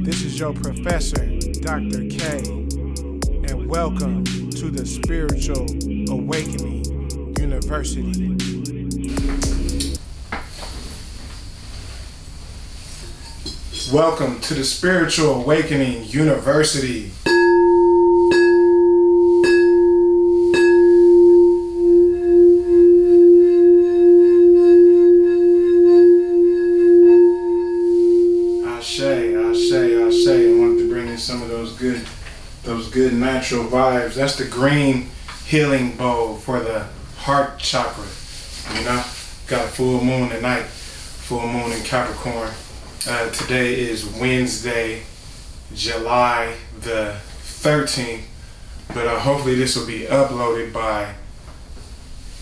This is your professor, Dr. K, and welcome to the Spiritual Awakening University. Welcome to the Spiritual Awakening University. I wanted to bring in some of those good natural vibes. That's the green healing bowl for the heart chakra. You know, got a full moon tonight, full moon in Capricorn. Today is Wednesday, July the 13th, but hopefully this will be uploaded by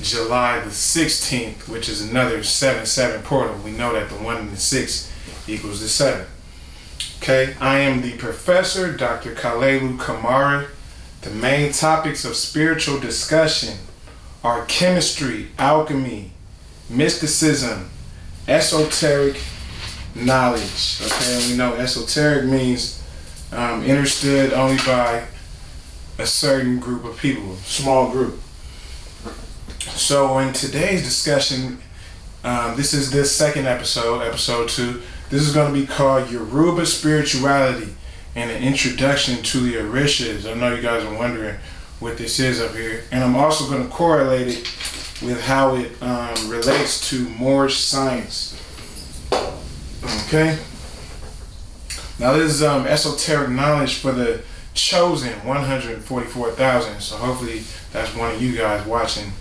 July the 16th, which is another 7-7 portal. We know that the 1 and the 6 equals the 7. Okay, I am the professor, Dr. Kalelu Kamara. The main topics of spiritual discussion are chemistry, alchemy, mysticism, esoteric knowledge. Okay, and we know esoteric means understood only by a certain group of people, small group. So in today's discussion, this is the second episode, episode 2. This is going to be called Yoruba Spirituality and an Introduction to the Orishas. I know you guys are wondering what this is up here. And I'm also going to correlate it with how it relates to Moorish science. Okay? Now this is esoteric knowledge for the chosen 144,000. So hopefully that's one of you guys watching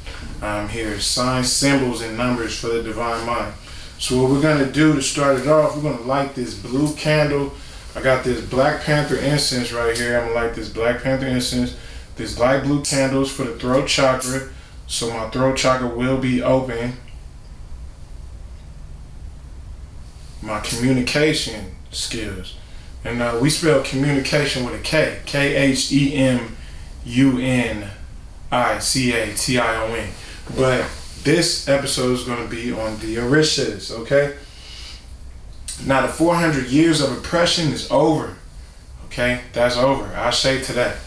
here. Signs, symbols, and numbers for the divine mind. So what we're going to do to start it off, we're going to light this blue candle. I got this Black Panther incense right here. I'm going to light this Black Panther incense. This light blue candles for the throat chakra. So my throat chakra will be open. My communication skills. And we spell communication with a K. K-H-E-M-U-N-I-C-A-T-I-O-N. But this episode is going to be on the Orishas, okay? Now, the 400 years of oppression is over, okay? That's over. I say to that.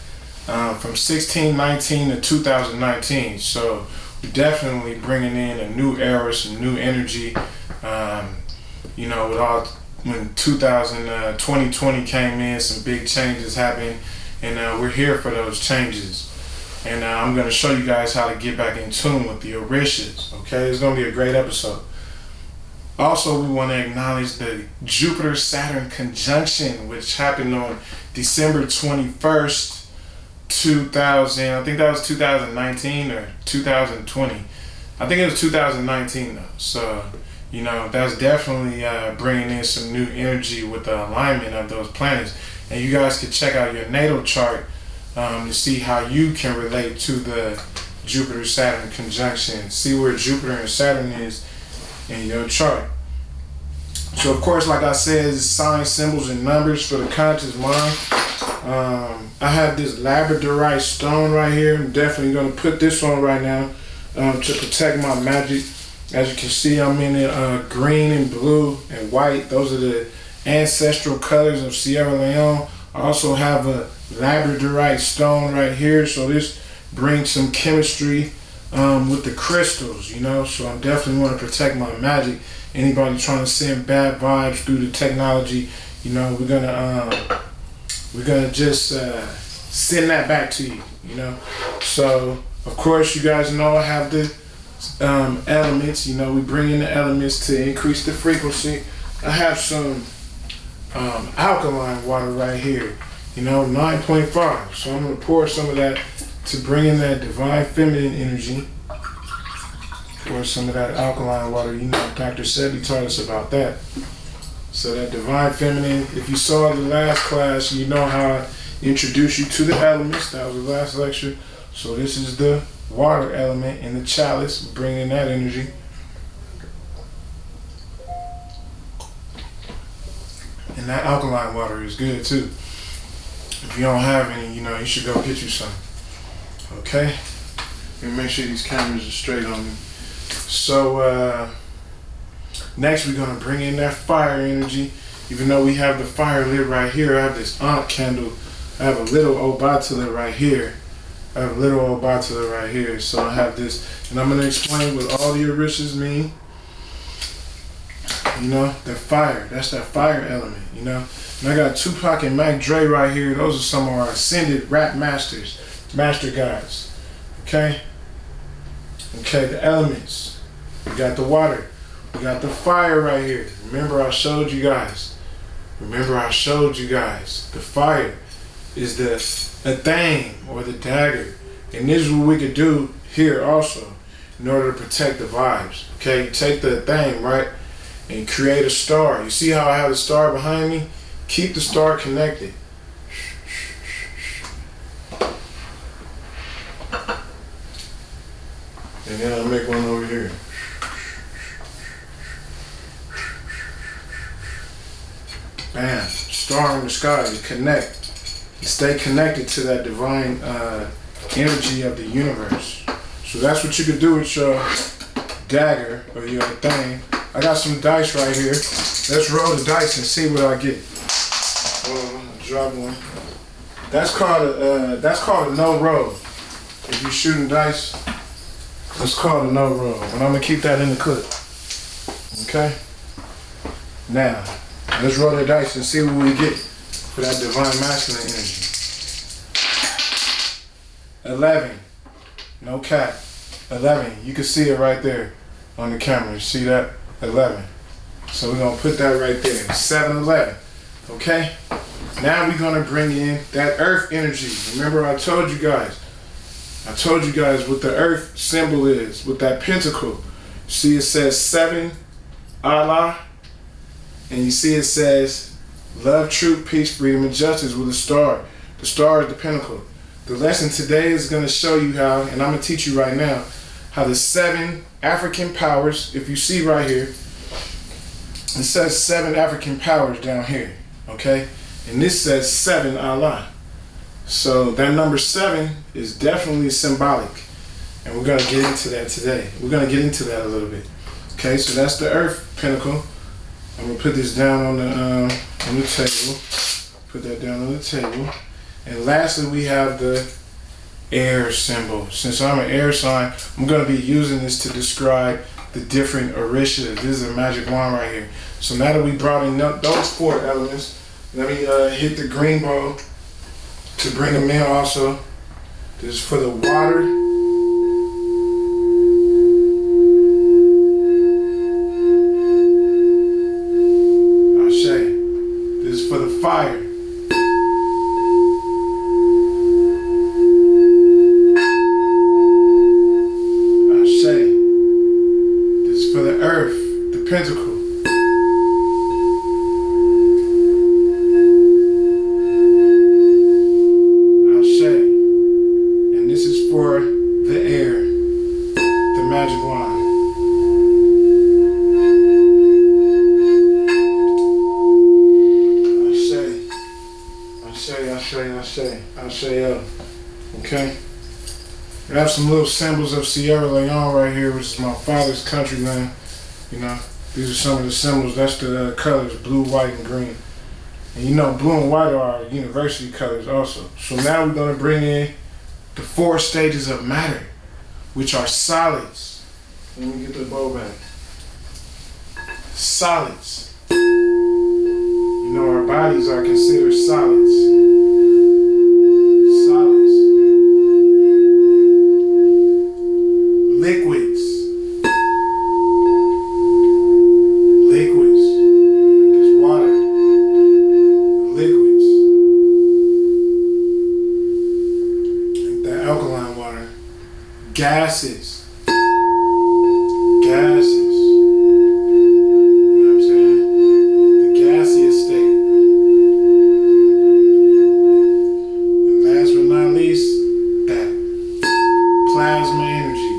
From 1619 to 2019. So, we're definitely bringing in a new era, some new energy. You know, with all, when 2020 came in, some big changes happened, and we're here for those changes. And I'm going to show you guys how to get back in tune with the Orishas, okay? It's going to be a great episode. Also, we want to acknowledge the Jupiter-Saturn conjunction, which happened on December 21st, 2000. I think that was 2019 or 2020. I think it was 2019, though. So, you know, that's definitely bringing in some new energy with the alignment of those planets. And you guys can check out your natal chart to see how you can relate to the Jupiter-Saturn conjunction. See where Jupiter and Saturn is in your chart. So, of course, like I said, it's signs, symbols, and numbers for the conscious mind. I have this labradorite stone right here. I'm definitely going to put this on right now to protect my magic. As you can see, I'm in it green and blue and white. Those are the ancestral colors of Sierra Leone. I also have a labradorite stone right here, so this brings some chemistry with the crystals, you know. So I definitely want to protect my magic. Anybody trying to send bad vibes through the technology, you know, we're gonna just send that back to you, you know. So of course, you guys know I have the elements. You know, we bring in the elements to increase the frequency. I have some alkaline water right here, you know, 9.5. So I'm going to pour some of that to bring in that divine feminine energy. Pour some of that alkaline water. You know, Dr. Sebi taught us about that. So that divine feminine, if you saw the last class, you know how I introduced you to the elements. That was the last lecture. So this is the water element in the chalice, bringing that energy. And that alkaline water is good too. If you don't have any, you know, you should go get you some. Okay? And make sure these cameras are straight on me. So, next we're going to bring in that fire energy. Even though we have the fire lit right here, I have this Ankh candle. I have a little Obatala right here. I have a little Obatala right here. So I have this, and I'm going to explain what all the Orishas mean. You know, the fire. That's that fire element, you know. And I got Tupac and Mac Dre right here. Those are some of our ascended rap masters, master guys. Okay? Okay, the elements. We got the water. We got the fire right here. Remember I showed you guys. The fire is the thing or the dagger. And this is what we could do here also in order to protect the vibes. Okay, you take the thing, right, and create a star. You see how I have the star behind me? Keep the star connected. And then I'll make one over here. Bam. Star in the sky. You connect. You stay connected to that divine energy of the universe. So that's what you could do with your dagger or your thing. I got some dice right here. Let's roll the dice and see what I get. Drop one. That's called a no roll. If you're shooting dice, it's called a no roll. And I'm gonna keep that in the clip. Okay? Now, let's roll the dice and see what we get for that divine masculine energy. 11. No cap. 11. You can see it right there on the camera. You see that? 11. So we're gonna put that right there. 7, 11. Okay? Now we're gonna bring in that earth energy. Remember I told you guys what the earth symbol is, with that pentacle. See it says 7, Allah, and you see it says love, truth, peace, freedom, and justice with a star. The star is the pinnacle. The lesson today is gonna show you how, and I'm gonna teach you right now, how the 7 African powers, if you see right here, it says 7 African powers down here, okay? And this says 7 Allah. So that number 7 is definitely symbolic. And we're going to get into that today. We're going to get into that a little bit. Okay, so that's the earth pinnacle. I'm going to put this down on the table. Put that down on the table. And lastly, we have the air symbol. Since I'm an air sign, I'm going to be using this to describe the different orishas. This is a magic wand right here. So now that we brought in those 4 elements, let me hit the green bowl to bring them in also. This is for the water. Ashe. This is for the fire. Ashe. This is for the earth, the pentacle. For the air, the magic wand. Ashe. Okay. I have some little symbols of Sierra Leone right here, which is my father's country, man. You know, these are some of the symbols. That's the colors, blue, white, and green. And you know, blue and white are our university colors also. So now we're going to bring in the 4 stages of matter, which are solids. Let me get the bowl back. Solids. You know, our bodies are considered solids. Solids. Liquids. Liquids. Like this water. Liquids. Alkaline water, gases, you know what I'm saying, the gaseous state, and last but not least, that plasma energy,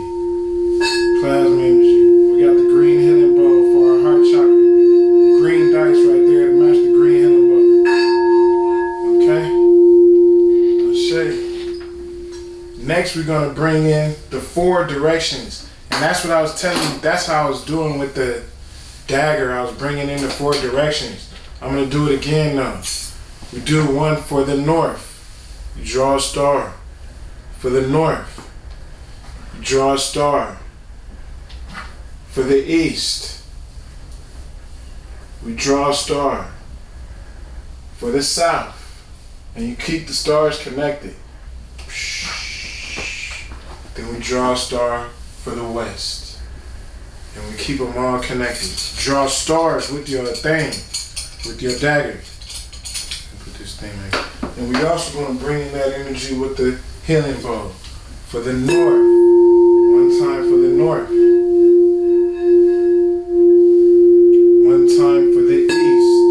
we got the green healing bowl for our heart chakra, green dice right there to match the green healing bowl, okay, Ashe. Next, we're going to bring in the 4 directions. And that's what I was telling you. That's how I was doing with the dagger. I was bringing in the 4 directions. I I'm going to do it again now. We do one for the north. You draw a star. For the north, you draw a star. For the east, we draw a star. For the south, and you keep the stars connected. Then we draw a star for the west, and we keep them all connected. Draw stars with your thing, with your dagger. Put this thing right. And we also going to bring in that energy with the healing bow. For the north, one time for the north. One time for the east.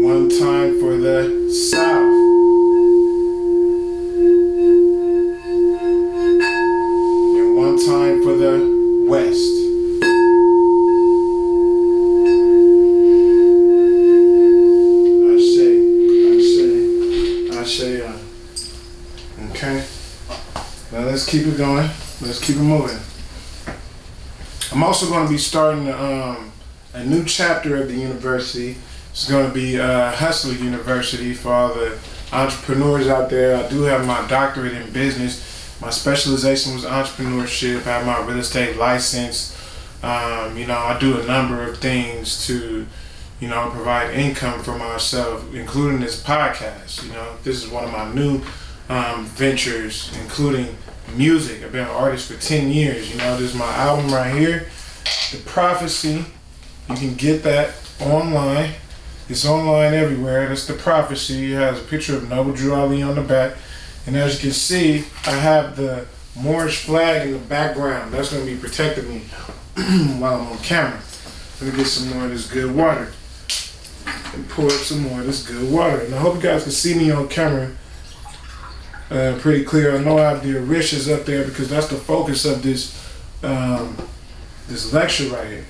One time for the south. And one time for the west. Okay. Now let's keep it going. Let's keep it moving. I'm also going to be starting a new chapter of the university. It's going to be Hustler University for all the entrepreneurs out there. I do have my doctorate in business. My specialization was entrepreneurship. I have my real estate license. I do a number of things to, provide income for myself, including this podcast. This is one of my new ventures, including music. I've been an artist for 10 years. This is my album right here, The Prophecy. You can get that online. It's online everywhere. That's The Prophecy. It has a picture of Noble Drew Ali on the back. And as you can see, I have the Moorish flag in the background. That's going to be protecting me while I'm on camera. Let me get some more of this good water. And pour up some more of this good water. And I hope you guys can see me on camera pretty clear. I know I have the orishas up there because that's the focus of this this lecture right here.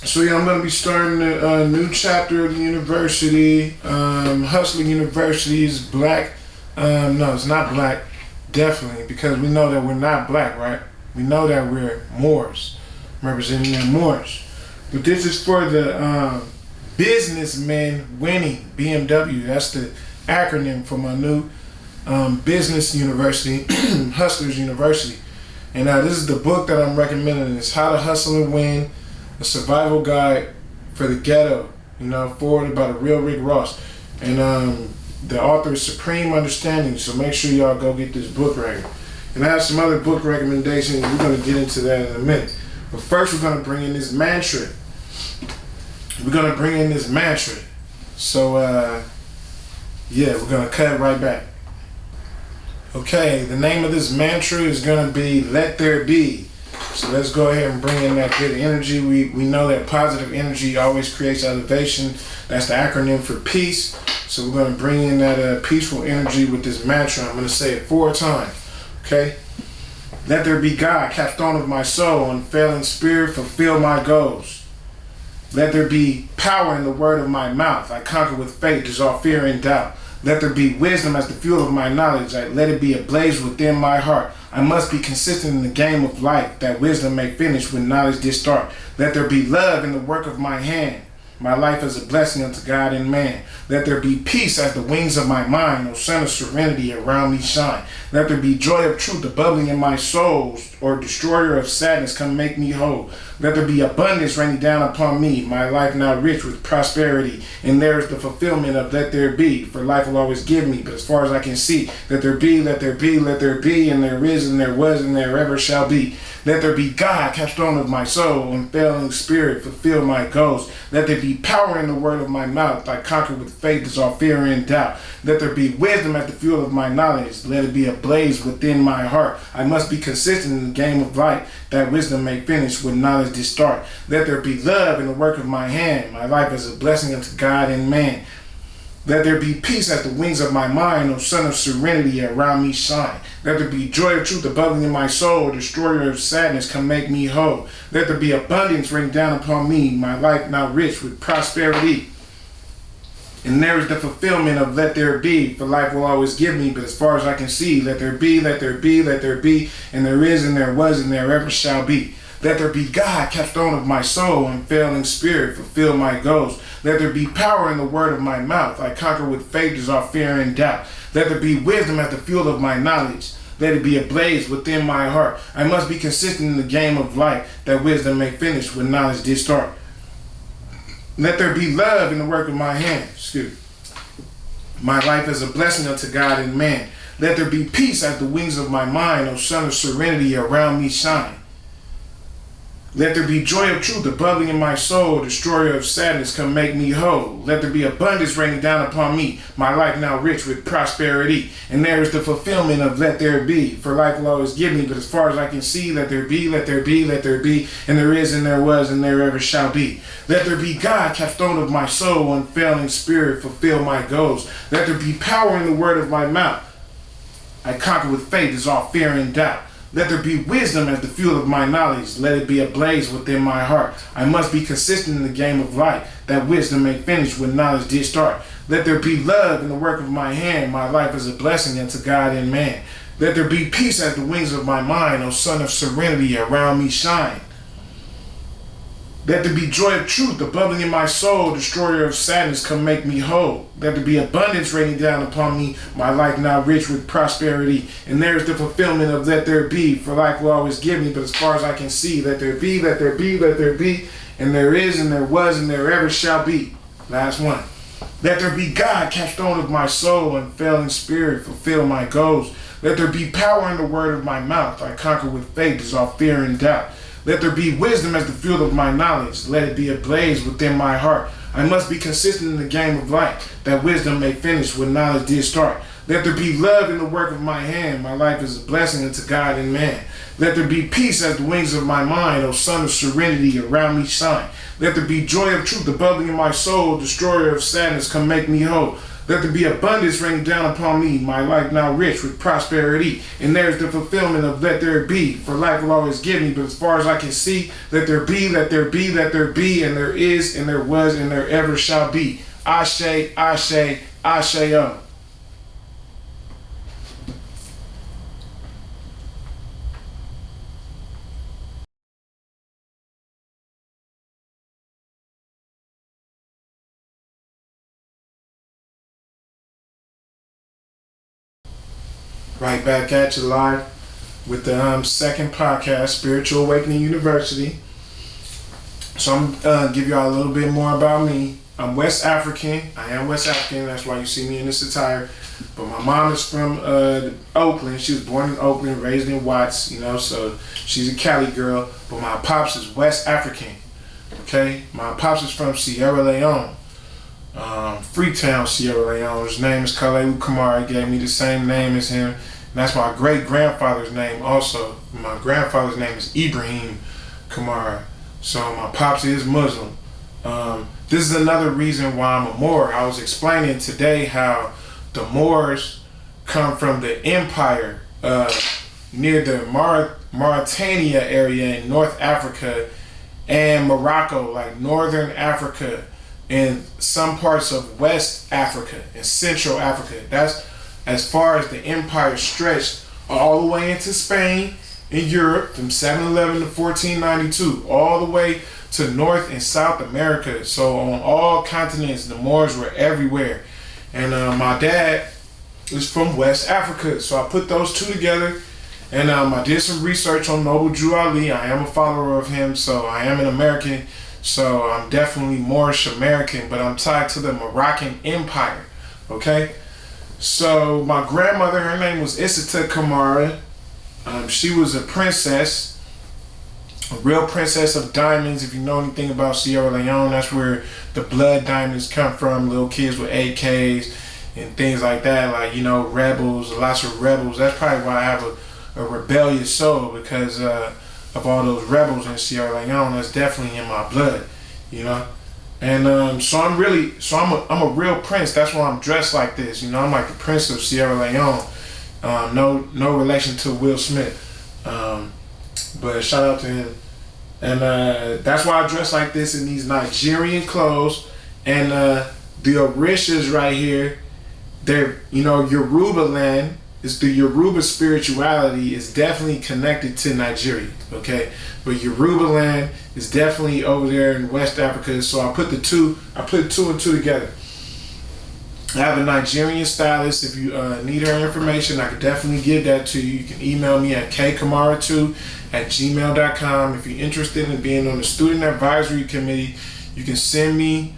So yeah, I'm going to be starting a new chapter of the university. Hustling University is black. No, it's not black, definitely, because we know that we're not black, right? We know that we're Moors, representing the Moors. But this is for the businessmen winning, BMW. That's the acronym for my new business university, Hustlers University. And this is the book that I'm recommending. It's How to Hustle and Win, a survival guide for the ghetto, forwarded by the real Rick Ross. And the author is Supreme Understanding, so make sure y'all go get this book right here. And I have some other book recommendations. We're going to get into that in a minute. But first we're going to bring in this mantra. So, we're going to cut it right back. Okay, the name of this mantra is going to be Let There Be. So let's go ahead and bring in that good energy. We know that positive energy always creates elevation. That's the acronym for peace. So we're going to bring in that peaceful energy with this mantra. I'm going to say it 4 times. Okay? Let there be God, capstone of my soul, unfailing spirit, fulfill my goals. Let there be power in the word of my mouth. I conquer with faith, dissolve fear and doubt. Let there be wisdom as the fuel of my knowledge. Let it be ablaze within my heart. I must be consistent in the game of life, that wisdom may finish when knowledge did start. Let there be love in the work of my hand. My life is a blessing unto God and man. Let there be peace as the wings of my mind, O sun of serenity around me shine. Let there be joy of truth, the bubbling in my soul, or destroyer of sadness come make me whole. Let there be abundance raining down upon me, my life now rich with prosperity. And there is the fulfillment of let there be, for life will always give me. But as far as I can see, let there be, let there be, let there be, and there is, and there was, and there ever shall be. Let there be God, capstone of my soul, unfailing spirit, fulfill my goals. Let there be power in the word of my mouth. I conquer with faith, dissolve fear and doubt. Let there be wisdom at the fuel of my knowledge. Let it be ablaze within my heart. I must be consistent in the game of life, that wisdom may finish when knowledge did start. Let there be love in the work of my hand. My life is a blessing unto God and man. Let there be peace at the wings of my mind, O sun of serenity around me shine. Let there be joy of truth, the bubbling in my soul, destroyer of sadness come make me whole. Let there be abundance rain down upon me, my life now rich with prosperity. And there is the fulfillment of let there be, for life will always give me, but as far as I can see, let there be, let there be, let there be, and there is, and there was, and there ever shall be. Let there be God, capstone of my soul, unfailing spirit, fulfill my goals. Let there be power in the word of my mouth. I conquer with faith, dissolve fear and doubt. Let there be wisdom as the fuel of my knowledge. Let it be ablaze within my heart. I must be consistent in the game of life, that wisdom may finish when knowledge did start. Let there be love in the work of my hands. Excuse me. My life is a blessing unto God and man. Let there be peace as the wings of my mind, O sun of serenity, around me shine. Let there be joy of truth, the bubbling in my soul, destroyer of sadness, come make me whole. Let there be abundance raining down upon me, my life now rich with prosperity. And there is the fulfillment of let there be, for life will always give me, but as far as I can see, let there be, let there be, let there be, and there is, and there was, and there ever shall be. Let there be God, capstone of my soul, unfailing spirit, fulfill my goals. Let there be power in the word of my mouth. I conquer with faith, dissolve fear and doubt. Let there be wisdom as the fuel of my knowledge. Let it be ablaze within my heart. I must be consistent in the game of life, that wisdom may finish when knowledge did start. Let there be love in the work of my hand. My life is a blessing unto God and man. Let there be peace as the wings of my mind. O sun of serenity, around me shine. Let there be joy of truth, the bubbling in my soul, destroyer of sadness, come make me whole. Let there be abundance raining down upon me, my life now rich with prosperity. And there is the fulfillment of let there be, for life will always give me, but as far as I can see, let there be, let there be, let there be, and there is, and there was, and there ever shall be. Last one. Let there be God, capstone of my soul, unfailing spirit, fulfill my goals. Let there be power in the word of my mouth. I conquer with faith, dissolve fear and doubt. Let there be wisdom as the fuel of my knowledge. Let it be ablaze within my heart. I must be consistent in the game of life, that wisdom may finish when knowledge did start. Let there be love in the work of my hand. My life is a blessing unto God and man. Let there be peace as the wings of my mind. O sun of serenity, around me shine. Let there be joy of truth, the bubbling in my soul, destroyer of sadness, come make me whole. Let there be abundance raining down upon me, my life now rich with prosperity. And there's the fulfillment of let there be, for life will always give me, but as far as I can see, let there be, let there be, let there be, and there is, and there was, and there ever shall be. Ashe, Ashe, Ashe-o. Right back at you live with the second podcast, Spiritual Awakening University. So I'm going to give y'all a little bit more about me. I'm West African. I am West African. That's why you see me in this attire. But my mom is from Oakland. She was born in Oakland, raised in Watts, so she's a Cali girl. But my pops is West African. Okay? My pops is from Sierra Leone. Freetown, Sierra Leone. His name is Kaleu Kamara. He gave me the same name as him. And that's my great-grandfather's name also. My grandfather's name is Ibrahim Kamara. So my pops is Muslim. This is another reason why I'm a Moor. I was explaining today how the Moors come from the empire near the Mauritania area in North Africa and Morocco, like Northern Africa, and some parts of West Africa and Central Africa. That's as far as the empire stretched all the way into Spain and Europe from 711 to 1492, all the way to North and South America. So on all continents, the Moors were everywhere. And my dad is from West Africa. So I put those two together, and I did some research on Noble Drew Ali. I am a follower of him, so I am an American. So I'm definitely Moorish American, but I'm tied to the Moroccan Empire, okay? So my grandmother, her name was Issata Kamara. She was a princess, a real princess of diamonds. If you know anything about Sierra Leone, that's where the blood diamonds come from, little kids with AKs and things like that, like, rebels, lots of rebels. That's probably why I have a rebellious soul, because of all those rebels in Sierra Leone. That's definitely in my blood, And so I'm a real prince. That's why I'm dressed like this. I'm like the Prince of Sierra Leone. No relation to Will Smith, but shout out to him. And that's why I dress like this in these Nigerian clothes. And the Orishas right here, they're, Yoruba land, is the Yoruba spirituality is definitely connected to Nigeria, okay? But Yoruba land is definitely over there in West Africa. So I put two and two together. I have a Nigerian stylist. If you need her information, I could definitely give that to you. You can email me at kkamara2@gmail.com. If you're interested in being on the student advisory committee, you can send me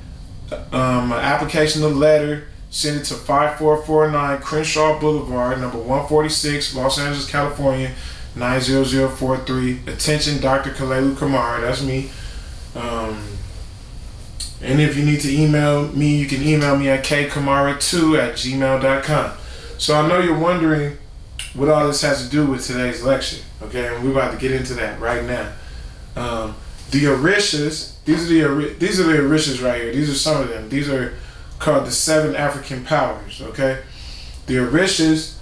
an application letter. Send it to 5449 Crenshaw Boulevard, number 146, Los Angeles, California, 90043. Attention, Dr. Kalelu Kamara. That's me. And if you need to email me, you can email me at kkamara2@gmail.com. So I know you're wondering what all this has to do with today's lecture. Okay, and we're about to get into that right now. The Orishas, these are the Orishas right here. These are some of them. These are called the 7 African powers, okay? The Orishas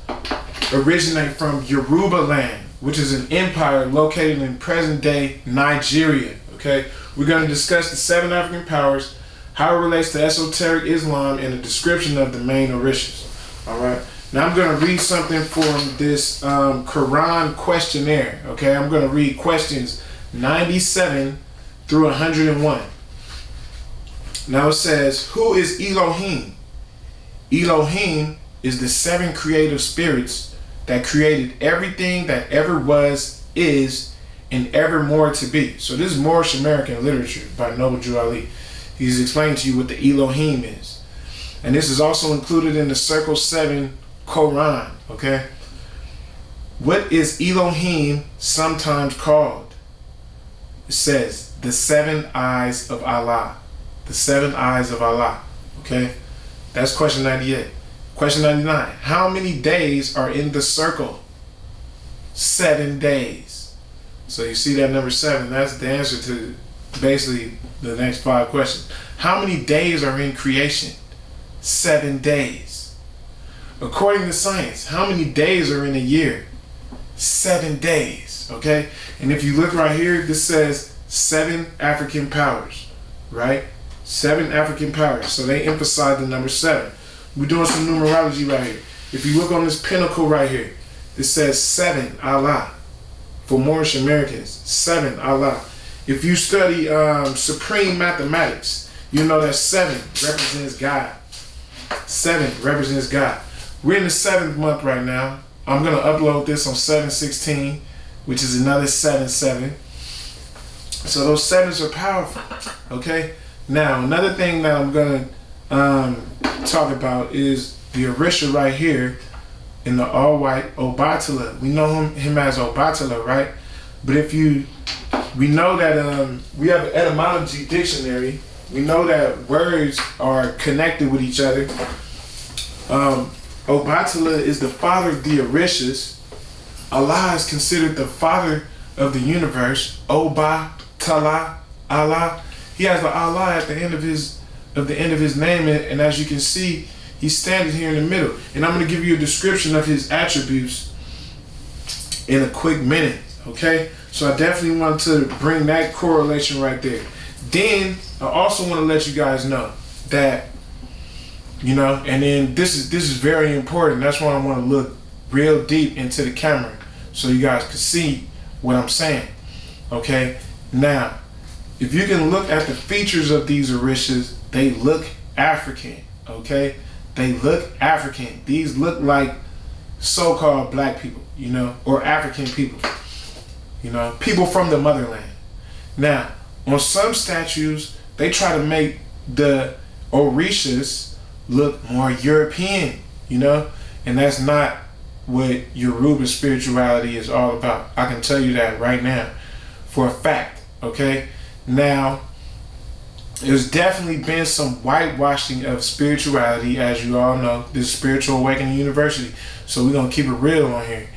originate from Yoruba land, which is an empire located in present-day Nigeria, okay? We're going to discuss the 7 African powers, how it relates to esoteric Islam, and a description of the main Orishas, all right? Now I'm going to read something from this Quran questionnaire, okay? I'm going to read questions 97 through 101. Now it says, who is Elohim? Elohim is the 7 creative spirits that created everything that ever was, is, and ever more to be. So this is Moorish American literature by Noble Drew Ali. He's explaining to you what the Elohim is. And this is also included in the Circle 7 Quran, okay? What is Elohim sometimes called? It says, the 7 eyes of Allah. The 7 eyes of Allah, okay? That's question 98. Question 99, how many days are in the circle? 7 days. So you see that number 7, that's the answer to basically the next 5 questions. How many days are in creation? 7 days. According to science, how many days are in a year? 7 days, okay? And if you look right here, this says 7 African powers, right? 7 African powers. So they emphasize the number 7. We're doing some numerology right here. If you look on this pinnacle right here, it says 7 Allah. For Moorish Americans, 7 Allah. If you study supreme mathematics, you know that 7 represents God. 7 represents God. We're in the 7th month right now. I'm going to upload this on 7/16, which is another 7/7. So those 7s are powerful, okay? Now, another thing that I'm going to talk about is the Orisha right here in the all-white Obatala. We know him as Obatala, right? But we know that we have an etymology dictionary. We know that words are connected with each other. Obatala is the father of the Orishas. Allah is considered the father of the universe. Obatala, Allah. He has the Allah at the end of his name, and as you can see, he's standing here in the middle. And I'm going to give you a description of his attributes in a quick minute, okay? So I definitely want to bring that correlation right there. Then I also want to let you guys know that, and then this is very important. That's why I want to look real deep into the camera so you guys can see what I'm saying, okay? Now, if you can look at the features of these Orishas, they look African, okay? They look African. These look like so-called black people, or African people, people from the motherland. Now, on some statues, they try to make the Orishas look more European, and that's not what Yoruba spirituality is all about. I can tell you that right now for a fact, okay? Now, there's definitely been some whitewashing of spirituality, as you all know. This is Spiritual Awakening University, so we're going to keep it real on here,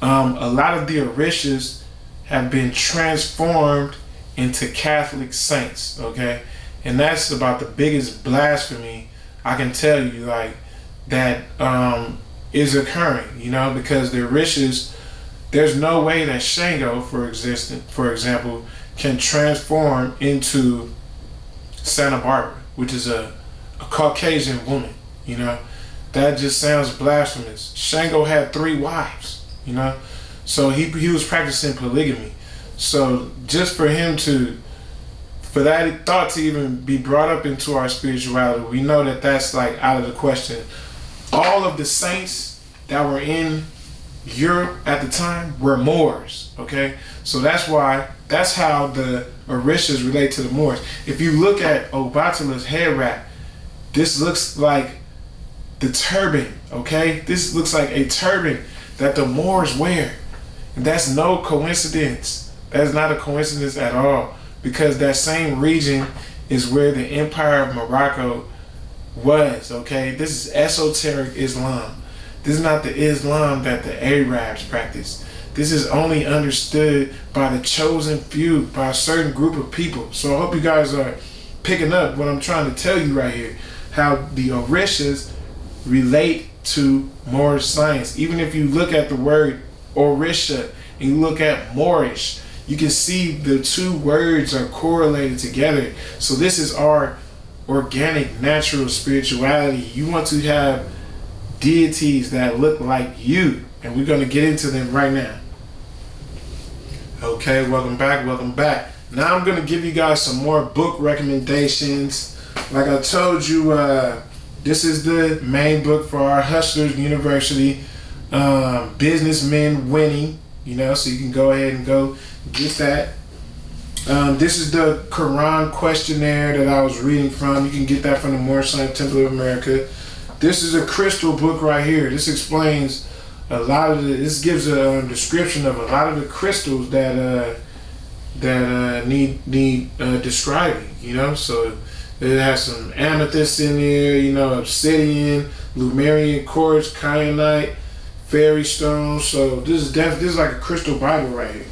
A lot of the Orishas have been transformed into Catholic saints, okay? And that's about the biggest blasphemy I can tell you, that is occurring, because the Orishas, there's no way that Shango, for example, can transform into Santa Barbara, which is a a Caucasian woman, you know. That just sounds blasphemous. Shango had 3 wives, you know. So he was practicing polygamy. So just for that thought to even be brought up into our spirituality, we know that that's like out of the question. All of the saints that were in Europe at the time were Moors, okay? So that's how the Orishas relate to the Moors. If you look at Obatala's head wrap, this looks like the turban, okay? This looks like a turban that the Moors wear. And that's no coincidence. That's not a coincidence at all, because that same region is where the Empire of Morocco was, okay? This is esoteric Islam. This is not the Islam that the Arabs practice. This is only understood by the chosen few, by a certain group of people. So I hope you guys are picking up what I'm trying to tell you right here, how the Orishas relate to Moorish science. Even if you look at the word Orisha and you look at Moorish, you can see the 2 words are correlated together. So this is our organic, natural spirituality. You want to have deities that look like you, and we're going to get into them right now. Okay, welcome back. Now I'm going to give you guys some more book recommendations. Like I told you, this is the main book for our Hustlers University, Businessmen Winning, you know, so you can go ahead and go get that. This is the Quran questionnaire that I was reading from. You can get that from the Moorish Science Temple of America. This is a crystal book right here. This explains a lot of this gives a description of a lot of the crystals that need describing, you know. So it has some amethyst in there, you know, obsidian, Lemurian quartz, kyanite, fairy stones. So this is like a crystal Bible right here.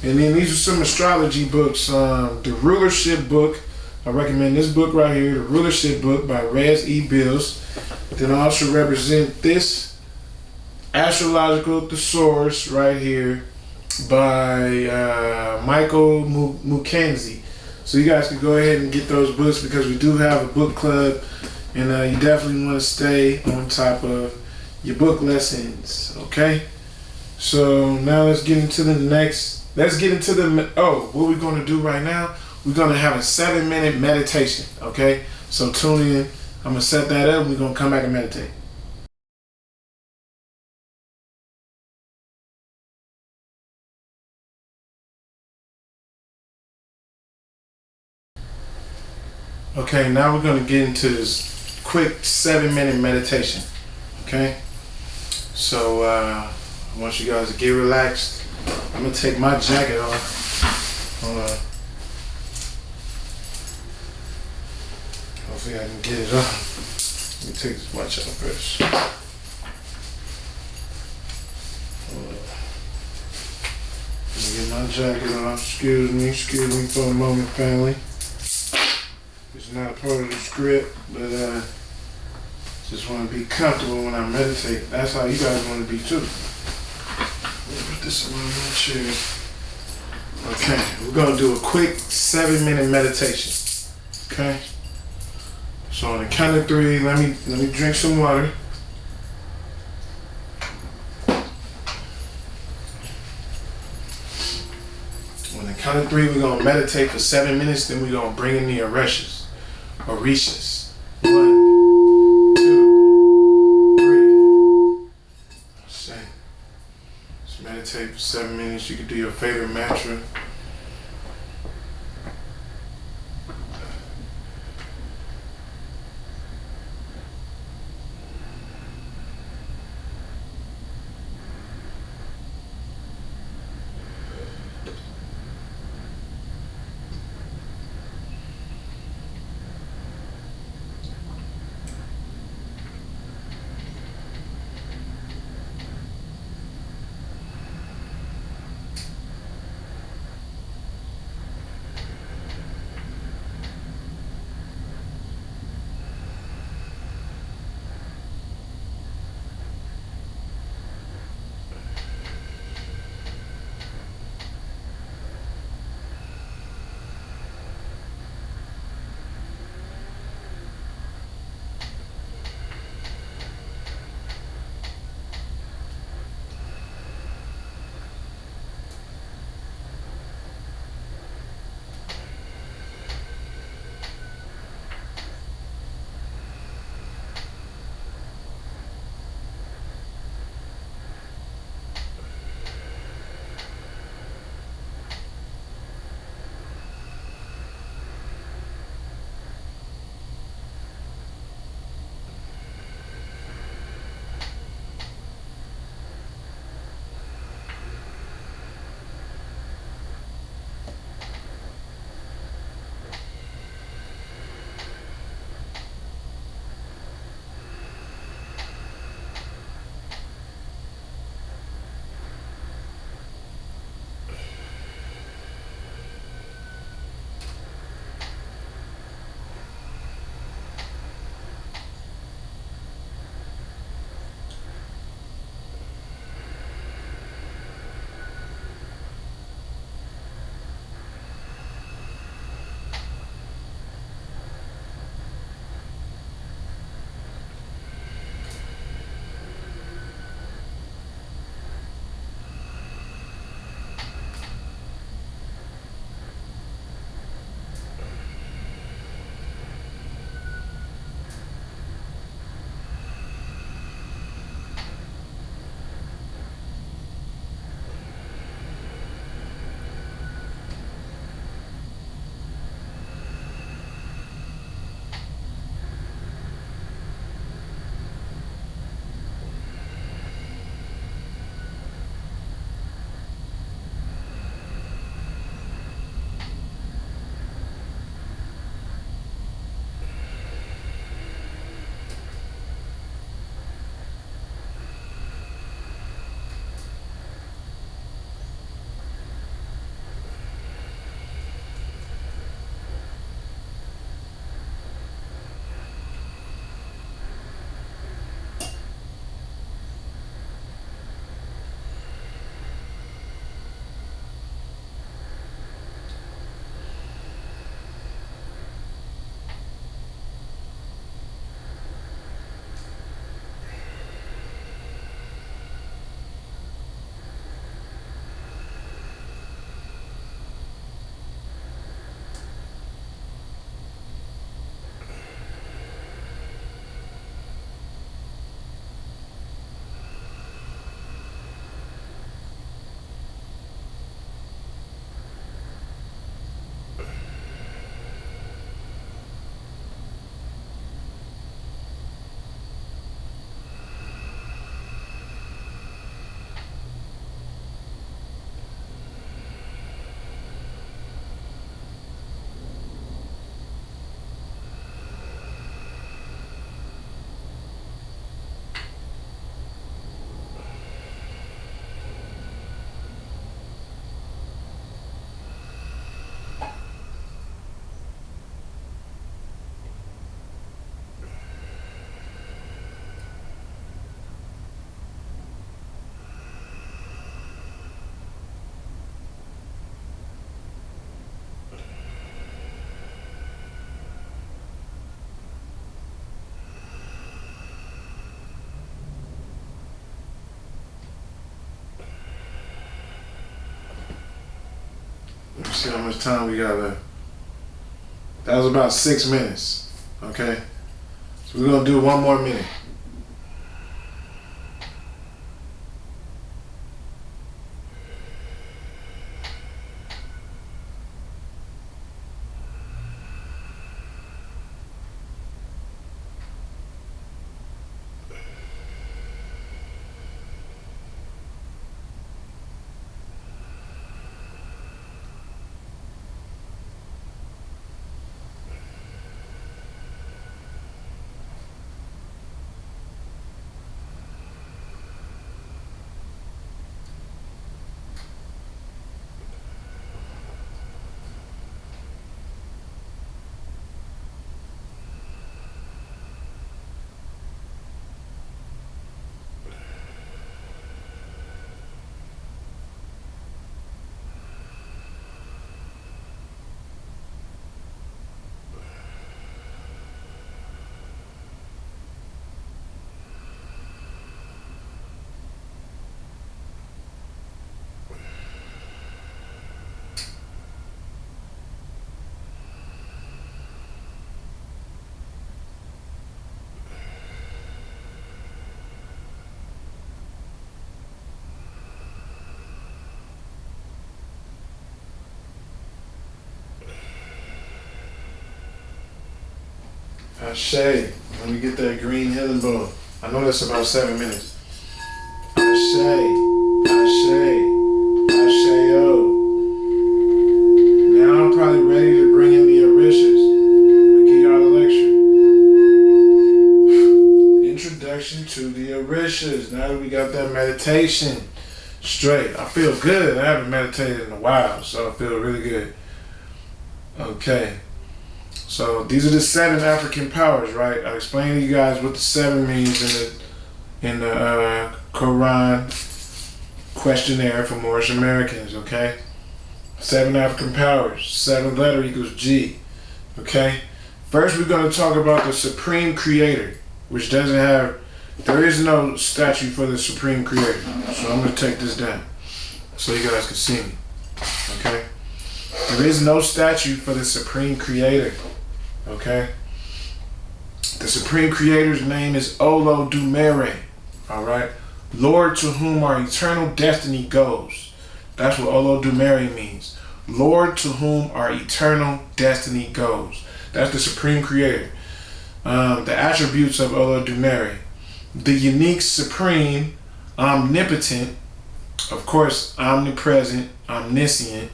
And then these are some astrology books. The Rulership book, I recommend this book right here, The Rulership book by Rez E. Bills. Then I also represent this Astrological Thesaurus right here by Michael Mukenzie. So you guys can go ahead and get those books, because we do have a book club, and you definitely want to stay on top of your book lessons, okay? So now let's get into the what we're going to do right now, we're going to have a 7-minute meditation, okay? So tune in. I'm going to set that up, and we're going to come back and meditate. Okay, now we're going to get into this quick 7-minute meditation, okay? So I want you guys to get relaxed. I'm going to take my jacket off. Hold on. Hopefully I can get it off. Let me take this watch off first. Hold on. Let me get my jacket off. Excuse me for a moment, family. It's not a part of the script, but just want to be comfortable when I meditate. That's how you guys want to be too. Let me put this on my chair. Okay, we're gonna do a quick 7-minute meditation. Okay. So on the count of 3, let me drink some water. On the count of 3, we're gonna meditate for 7 minutes. Then we're gonna bring in the Orishas. 1, 2, 3. Just meditate for 7 minutes. You can do your favorite mantra. see how much time we got left. That was about 6 minutes. Okay? So we're gonna do 1 more minute. Ashe, let me get that green healing ball. I know that's about 7 minutes. Ashe, Ashe, Asheo. Now I'm probably ready to bring in the Orishas. I'm gonna give y'all a lecture. Introduction to the Orishas. Now that we got that meditation straight, I feel good. I haven't meditated in a while, so I feel really good. Okay. So these are the 7 African powers, right? I explained to you guys what the 7 means in the Quran questionnaire for Moorish Americans, okay? 7 African powers, 7th letter equals G, okay? First we're going to talk about the Supreme Creator, which doesn't have, there is no statue for the Supreme Creator. So I'm going to take this down so you guys can see me, okay? There is no statue for the Supreme Creator. Okay? The Supreme Creator's name is Olodumare. Alright? Lord to whom our eternal destiny goes. That's what Olodumare means. Lord to whom our eternal destiny goes. That's the Supreme Creator. The attributes of Olodumare. The unique, supreme, omnipotent, of course, omnipresent, omniscient.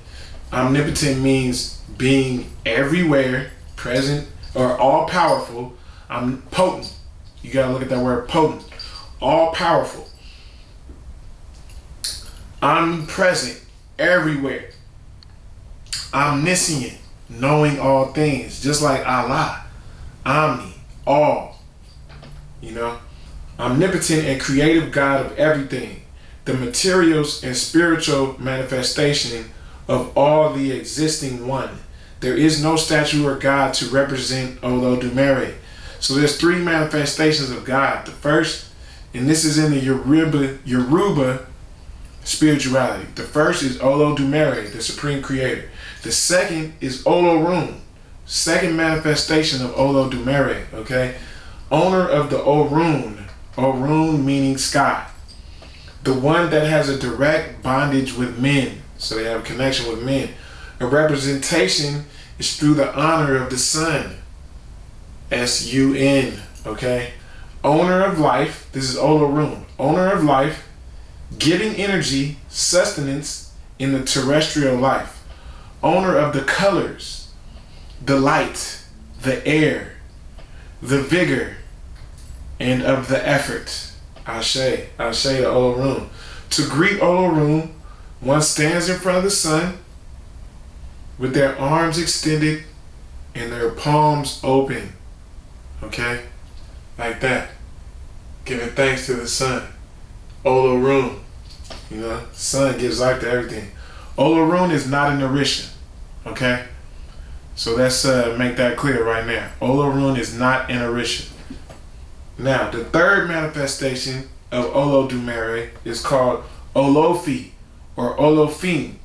Omnipotent means being everywhere, present, or all powerful. Potent. You gotta look at that word, potent. All powerful. Omnipresent, everywhere. Omniscient, knowing all things, just like Allah. Omni, all. You know? Omnipotent and creative God of everything. The materials and spiritual manifestation of all the existing one. There is no statue or God to represent Olodumare. So there's 3 manifestations of God. The first, and this is in the Yoruba spirituality. The first is Olodumare, the Supreme Creator. The second is Olorun, second manifestation of Olodumare, okay? Owner of the Orun, Orun meaning sky. The one that has a direct bondage with men, so they have a connection with men. A representation is through the honor of the sun. S-U-N, okay? Owner of life, this is Olorun. Owner of life, giving energy, sustenance in the terrestrial life. Owner of the colors, the light, the air, the vigor, and of the effort. Ashe, Ashe to Olorun. To greet Olorun, one stands in front of the sun with their arms extended and their palms open. Okay? Like that. Giving thanks to the sun. Olorun. You know, sun gives life to everything. Olorun is not an Orisha. Okay? So let's make that clear right now. Olorun is not an Orisha. Now, the third manifestation of Olodumare is called Olofi or Olofin.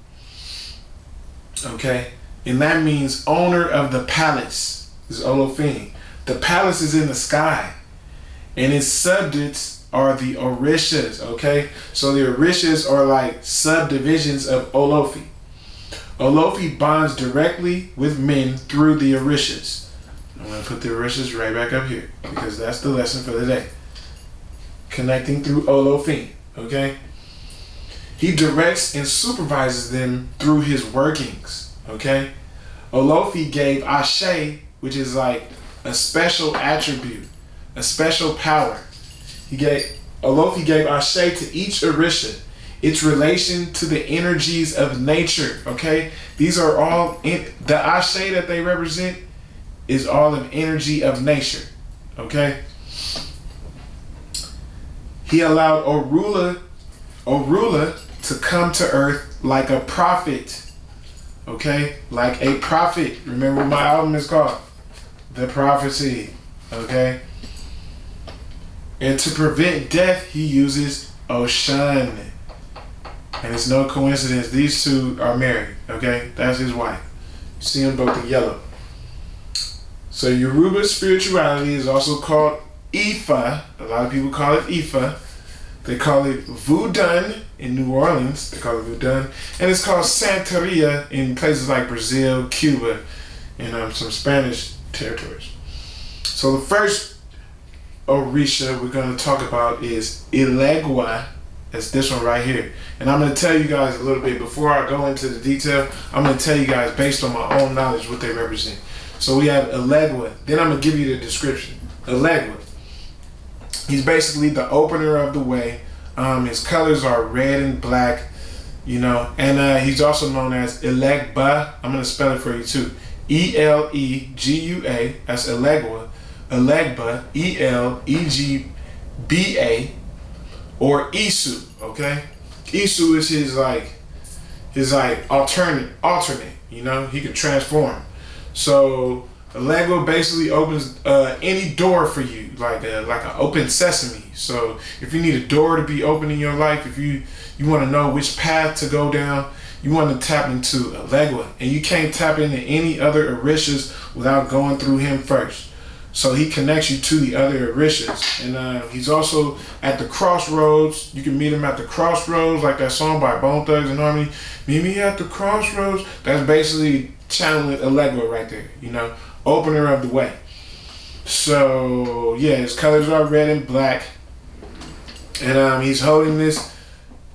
Okay? And that means owner of the palace is Olofin. The palace is in the sky. And its subjects are the Orishas, okay? So the Orishas are like subdivisions of Olofi. Olofi bonds directly with men through the Orishas. I'm going to put the Orishas right back up here because that's the lesson for the day. Connecting through Olofin, okay? He directs and supervises them through his workings, okay? Olofi gave Ashe, which is like a special attribute, a special power. Olofi gave Ashe to each Orisha, its relation to the energies of nature, okay? These are all, the Ashe that they represent is all an energy of nature, okay? He allowed Orula to come to earth like a prophet, okay? Like a prophet. Remember what my album is called? The Prophecy, okay? And to prevent death, he uses Oshan. And it's no coincidence, these two are married, okay? That's his wife. You see them both in yellow. So Yoruba spirituality is also called Ifa. A lot of people call it Ifa. They call it Voodoo in New Orleans. They call it Voodoo. And it's called Santeria in places like Brazil, Cuba, and some Spanish territories. So the first Orisha we're going to talk about is Ilegua. That's this one right here. And I'm going to tell you guys a little bit, before I go into the detail, I'm going to tell you guys based on my own knowledge what they represent. So we have Ilegua. Then I'm going to give you the description. Ilegua. He's basically the opener of the way. His colors are red and black, you know. And he's also known as Elegba. I'm going to spell it for you too. E-L-E-G-U-A. That's Elegua. Elegba. E-L-E-G-B-A. Or Isu, okay? Isu is his alternate, you know? He can transform. So Lego basically opens any door for you, like an open sesame. So if you need a door to be open in your life, if you want to know which path to go down, you want to tap into Lego, and you can't tap into any other Orishas without going through him first. So he connects you to the other Orishas, and he's also at the crossroads. You can meet him at the crossroads, like that song by Bone Thugs and Harmony. Meet me at the crossroads. That's basically channeling Allegro right there, you know, opener of the way. So yeah, his colors are red and black, and he's holding this.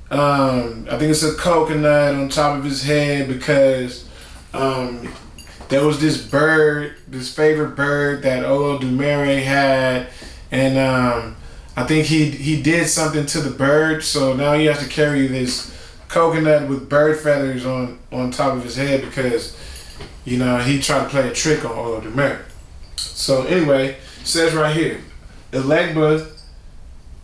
I think it's a coconut on top of his head because there was this bird, this favorite bird that Olodumare had, and I think he did something to the bird, so now he has to carry this coconut with bird feathers on top of his head because, you know, he tried to play a trick on Olodumare. So anyway, it says right here, Elegba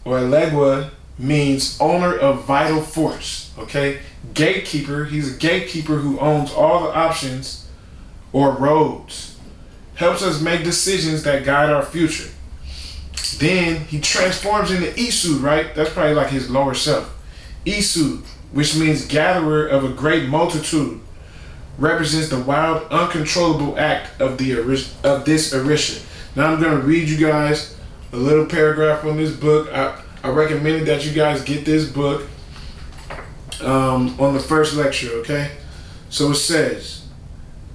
or Elegua means owner of vital force, okay? Gatekeeper, he's a gatekeeper who owns all the options or roads. Helps us make decisions that guide our future. Then he transforms into Isu, right? That's probably like his lower self. Isu, which means gatherer of a great multitude, represents the wild, uncontrollable act of this Orisha. Now I'm going to read you guys a little paragraph from this book. I recommended that you guys get this book on the first lecture, okay? So it says,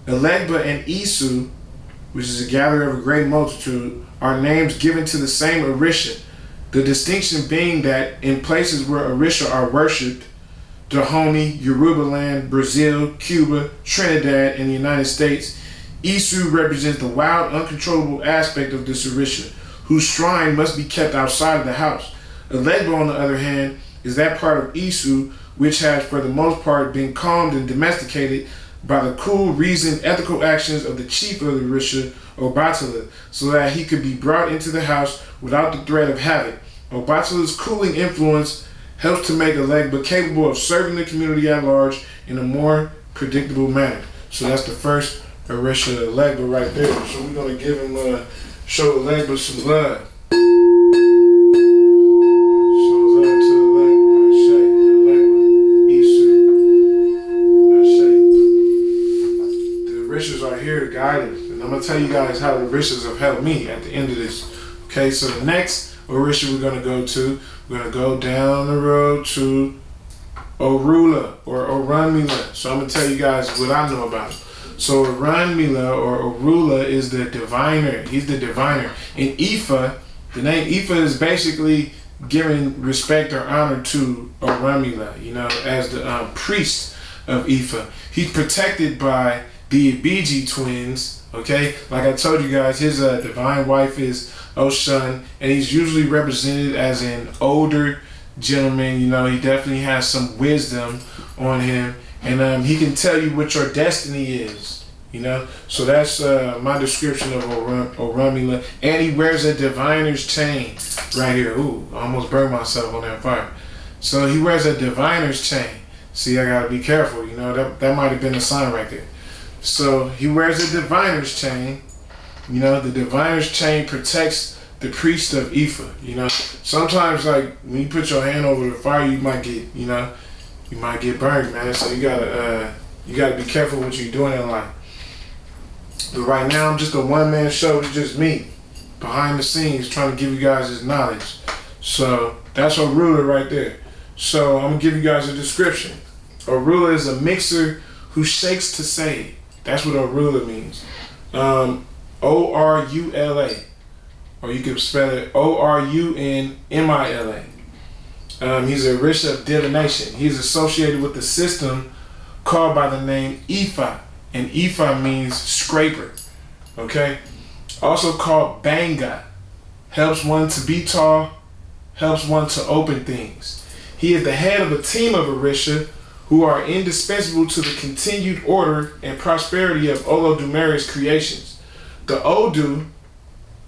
Elegba and Isu, which is a gatherer of a great multitude, are names given to the same Orisha. The distinction being that in places where Orisha are worshipped, Dahomey, Yoruba land, Brazil, Cuba, Trinidad, and the United States, Isu represents the wild, uncontrollable aspect of this Orisha, whose shrine must be kept outside of the house. Elegba, on the other hand, is that part of Isu which has, for the most part, been calmed and domesticated by the cool, reasoned, ethical actions of the chief of the Orisha, Obatala, so that he could be brought into the house without the threat of havoc. Obatala's cooling influence helps to make Elegba capable of serving the community at large in a more predictable manner. So that's the first Orisha, Elegba, right there. So we're going to give him, show Elegba some love. guidance. And I'm going to tell you guys how the Orishas have helped me at the end of this. Okay, so the next Orisha we're going to go to, we're going to go down the road to Orula or Orunmila. So I'm going to tell you guys what I know about him. So Orunmila or Orula is the diviner. He's the diviner. In Ifa, the name Ifa is basically giving respect or honor to Orunmila, you know, as the priest of Ifa. He's protected by the Ibiji twins, okay? Like I told you guys, his divine wife is Oshun, and he's usually represented as an older gentleman. You know, he definitely has some wisdom on him, and he can tell you what your destiny is, you know? So that's my description of Orunmila. And he wears a diviner's chain right here. Ooh, I almost burned myself on that fire. So he wears a diviner's chain. See, I gotta be careful, you know, that might have been a sign right there. So he wears a diviner's chain. You know, the diviner's chain protects the priest of Ifa. You know, sometimes like when you put your hand over the fire, you might get, you know, you might get burned, man. So you gotta be careful what you're doing in life. But right now, I'm just a one-man show. It's just me behind the scenes trying to give you guys this knowledge. So that's Orula right there. So I'm gonna give you guys a description. Orula is a mixer who shakes to save. That's what Orula means. O-R-U-L-A. Or you can spell it O-R-U-N-M-I-L-A. He's a Orisha of divination. He's associated with the system called by the name Ifa. And Ifa means scraper. Okay? Also called Banga. Helps one to be tall. Helps one to open things. He is the head of a team of Orisha who are indispensable to the continued order and prosperity of Olodumari's creations. The Odu,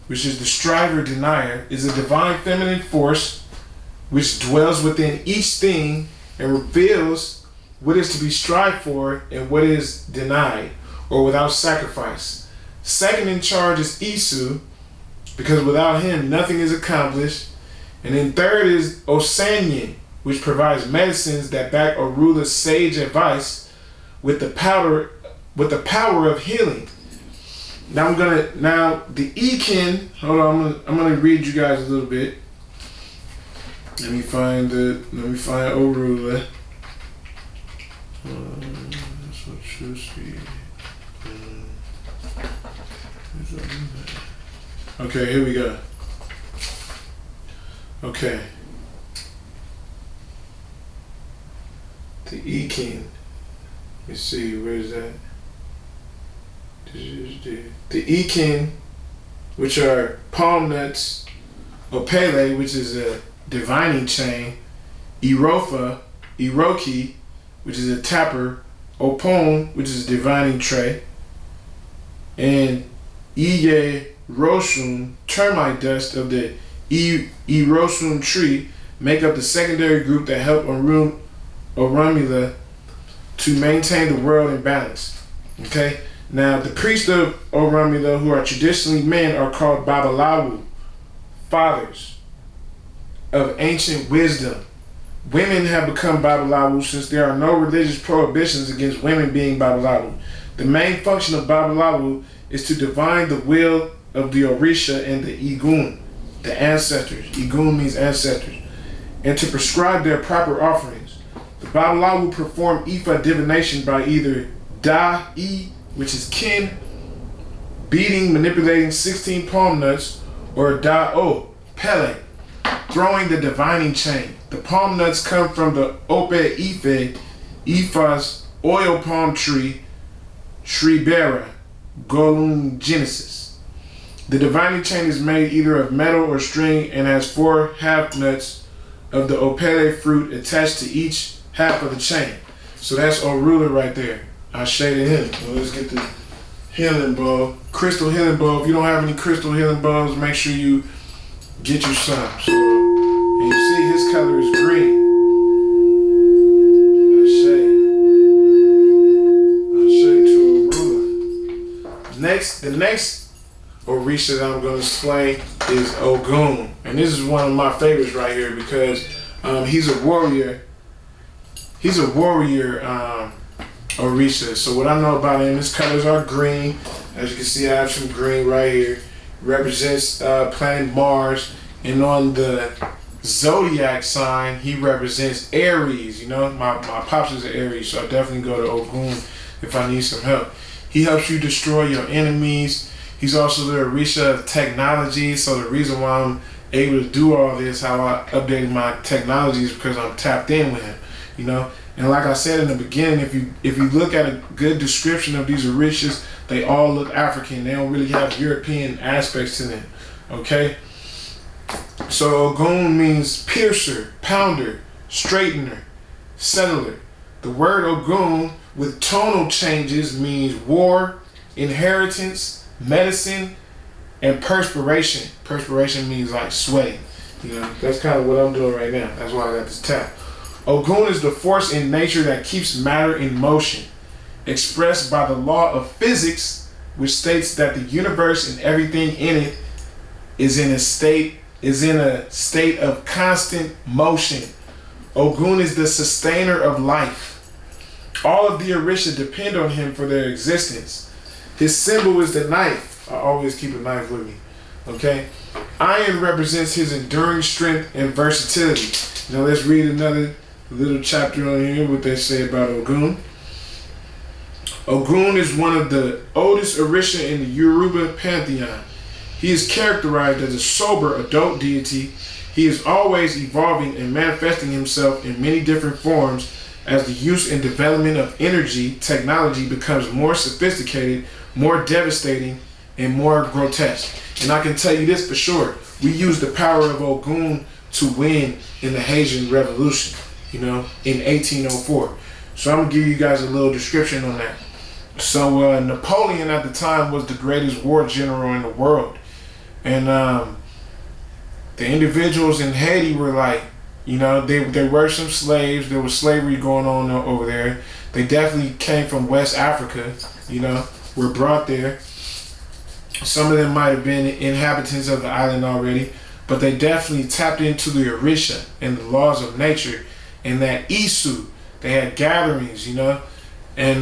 which is the striver denier, is a divine feminine force which dwells within each thing and reveals what is to be strived for and what is denied or without sacrifice. Second in charge is Isu, because without him nothing is accomplished. And then third is Osanyin, which provides medicines that back Orula's sage advice with the power of healing. Now the Ekin, hold on, I'm gonna read you guys a little bit. Let me find Orula. That's what you see. Okay, here we go. Okay. The Ekin. Let me see, where is that? The Ekin, which are palm nuts, Opele, which is a divining chain, Iroki, which is a tapper, Opon, which is a divining tray, and Iye Roshun, termite dust of the Irosun tree, make up the secondary group that help Orunmila to maintain the world in balance. Okay? Now, the priests of Orunmila, who are traditionally men, are called Babalawu, fathers of ancient wisdom. Women have become Babalawu since there are no religious prohibitions against women being Babalawu. The main function of Babalawu is to divine the will of the Orisha and the Igun, the ancestors. Igun means ancestors. And to prescribe their proper offerings. The Babalawu perform Ifa divination by either Da-I, which is kin, beating, manipulating 16 palm nuts, or Da-O, Pele, throwing the divining chain. The palm nuts come from the Ope Ife, Ifa's oil palm tree, Shribera, Golum Genesis. The divining chain is made either of metal or string and has 4 half nuts of the Opele fruit attached to each half of the chain. So that's Orula right there. I shaded him. Well, let's get the healing bulb. Crystal healing bulb. If you don't have any crystal healing bulbs, make sure you get you some. So, and you see his color is green. I shade to Orula. The next Orisha that I'm going to explain is Ogun. And this is one of my favorites right here because he's a warrior. He's a warrior Orisha. So what I know about him, his colors are green. As you can see, I have some green right here. Represents planet Mars. And on the zodiac sign, he represents Aries. You know, my pops is an Aries, so I definitely go to Ogun if I need some help. He helps you destroy your enemies. He's also the Orisha of technology. So the reason why I'm able to do all this, how I updated my technology, is because I'm tapped in with him. You know, and like I said in the beginning, if you look at a good description of these Orishas, they all look African. They don't really have European aspects to them. Okay. So Ogun means piercer, pounder, straightener, settler. The word Ogun with tonal changes means war, inheritance, medicine, and perspiration. Perspiration means like sweating. You know, that's kind of what I'm doing right now. That's why I got this tap. Ogun is the force in nature that keeps matter in motion, expressed by the law of physics, which states that the universe and everything in it is in a state of constant motion. Ogun is the sustainer of life. All of the Orisha depend on him for their existence. His symbol is the knife. I always keep a knife with me. Okay? Iron represents his enduring strength and versatility. Now let's read another little chapter on here, what they say about Ogun. Ogun is one of the oldest Orisha in the Yoruba pantheon. He is characterized as a sober adult deity. He is always evolving and manifesting himself in many different forms as the use and development of energy technology becomes more sophisticated, more devastating, and more grotesque. And I can tell you this for sure. We used the power of Ogun to win in the Haitian Revolution, you know, in 1804. So I'm going to give you guys a little description on that. So Napoleon at the time was the greatest war general in the world. And the individuals in Haiti were like, you know, they were some slaves. There was slavery going on over there. They definitely came from West Africa, you know, were brought there. Some of them might have been inhabitants of the island already, but they definitely tapped into the Orisha and the laws of nature and that Isu. They had gatherings, you know, and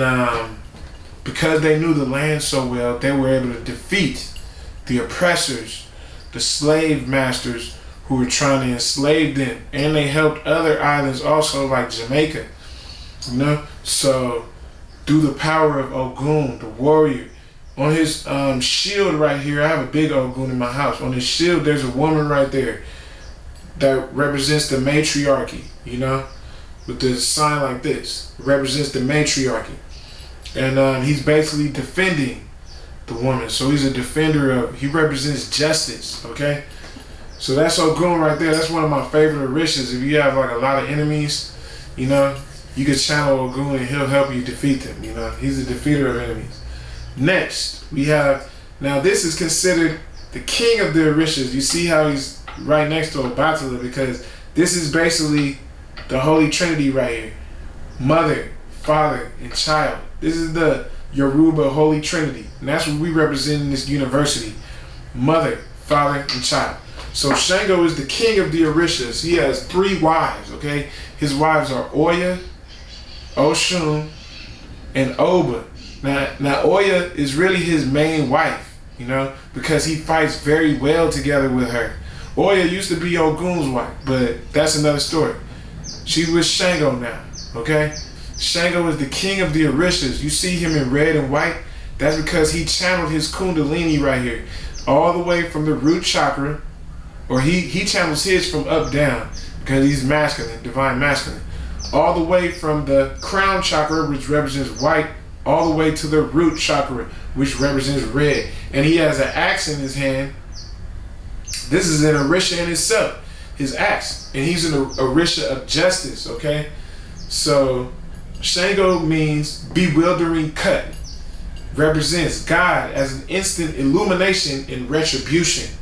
because they knew the land so well, they were able to defeat the oppressors, the slave masters who were trying to enslave them, and they helped other islands also, like Jamaica, you know. So through the power of Ogun, the warrior, on his shield right here, I have a big Ogun in my house. On his shield, there's a woman right there that represents the matriarchy, you know, with the sign like this. It represents the matriarchy. And he's basically defending the woman. So he's a defender of, he represents justice, okay? So that's Ogun right there. That's one of my favorite Orishas. If you have like a lot of enemies, you know, you can channel Ogun and he'll help you defeat them, you know. He's a defeater of enemies. Next, we have, now this is considered the king of the Orishas. You see how he's right next to Obatala, because this is basically the Holy Trinity right here. Mother, Father, and child. This is the Yoruba Holy Trinity. And that's what we represent in this university. Mother, Father, and child. So Shango is the king of the Orishas. He has 3 wives, okay? His wives are Oya, Oshun, and Oba. Now Oya is really his main wife, you know, because he fights very well together with her. Oya used to be Ogun's wife, but that's another story. She's with Shango now, okay? Shango is the king of the Orishas. You see him in red and white? That's because he channeled his Kundalini right here, all the way from the root chakra, or he channels his from up down, because he's masculine, divine masculine, all the way from the crown chakra, which represents white, all the way to the root chakra, which represents red. And he has an axe in his hand. This is an Orisha in itself, his axe. And he's an Orisha of justice, okay? So Shango means bewildering cut. Represents God as an instant illumination and retribution.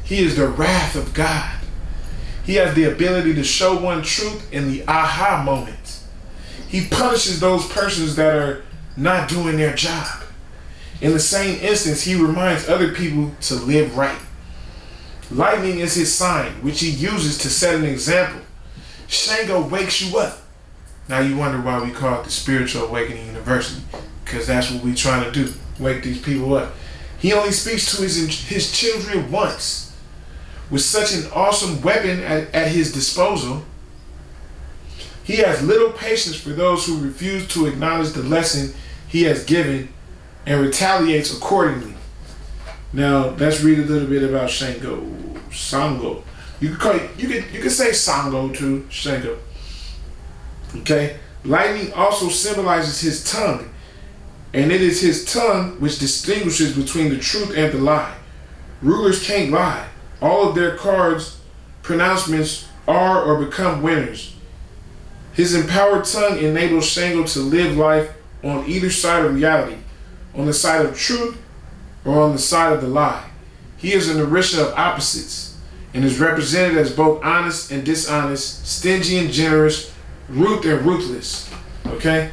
He is the wrath of God. He has the ability to show one truth in the aha moment. He punishes those persons that are not doing their job. In the same instance, he reminds other people to live right. Lightning is his sign, which he uses to set an example. Shango wakes you up. Now you wonder why we call it the Spiritual Awakening University, because that's what we're trying to do. wake these people up. He only speaks to his children once. With such an awesome weapon at his disposal, he has little patience for those who refuse to acknowledge the lesson he has given and retaliates accordingly. Now let's read a little bit about Sango. You can say Sango too, Shango. Okay? Lightning also symbolizes his tongue, and it is his tongue which distinguishes between the truth and the lie. Rulers can't lie. All of their cards' pronouncements are or become winners. His empowered tongue enables Shango to live life on either side of reality, on the side of truth or on the side of the lie. He is an Orisha of opposites and is represented as both honest and dishonest, stingy and generous, rude and ruthless. Okay?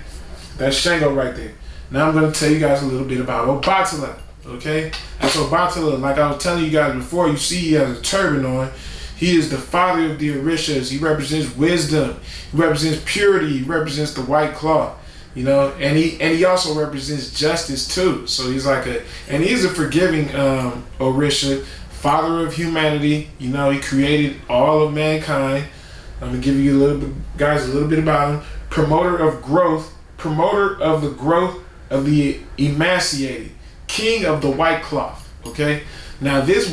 That's Shango right there. Now I'm going to tell you guys a little bit about Obatala. Okay? That's Obatala. Like I was telling you guys before, you see he has a turban on. He is the father of the Orishas. He represents wisdom. He represents purity. He represents the white cloth. You know, and he also represents justice too. So he's like he's a forgiving Orisha, father of humanity. You know, he created all of mankind. I'm gonna give you a little bit about him. Promoter of the growth of the emaciated, king of the white cloth. Okay, now this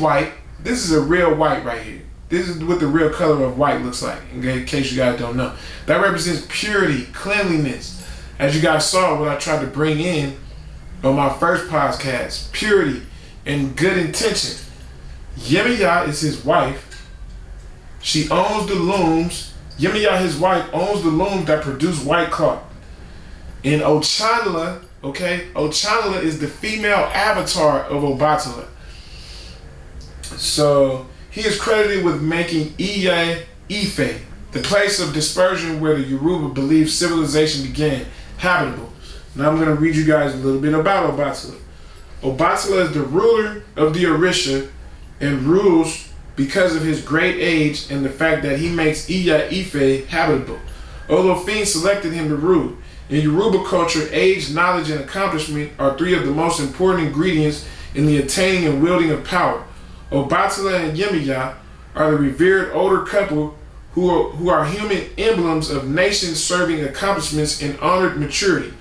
is a real white right here. This is what the real color of white looks like. In case you guys don't know, that represents purity, cleanliness. As you guys saw, what I tried to bring in on my first podcast, purity and good intention. Yemiya is his wife. She owns the looms. Yemiya, his wife, owns the looms that produce white cloth. And Ochanala, okay, Ochanala is the female avatar of Obatala. So he is credited with making Iya Ife, the place of dispersion where the Yoruba believe civilization began, habitable. Now I'm going to read you guys a little bit about Obatala. Obatala is the ruler of the Orisha and rules because of his great age and the fact that he makes Iya Ife habitable. Olofin selected him to rule. In Yoruba culture, age, knowledge, and accomplishment are three of the most important ingredients in the attaining and wielding of power. Obatala and Yemiya are the revered older couple who are human emblems of nation-serving accomplishments and honored maturity.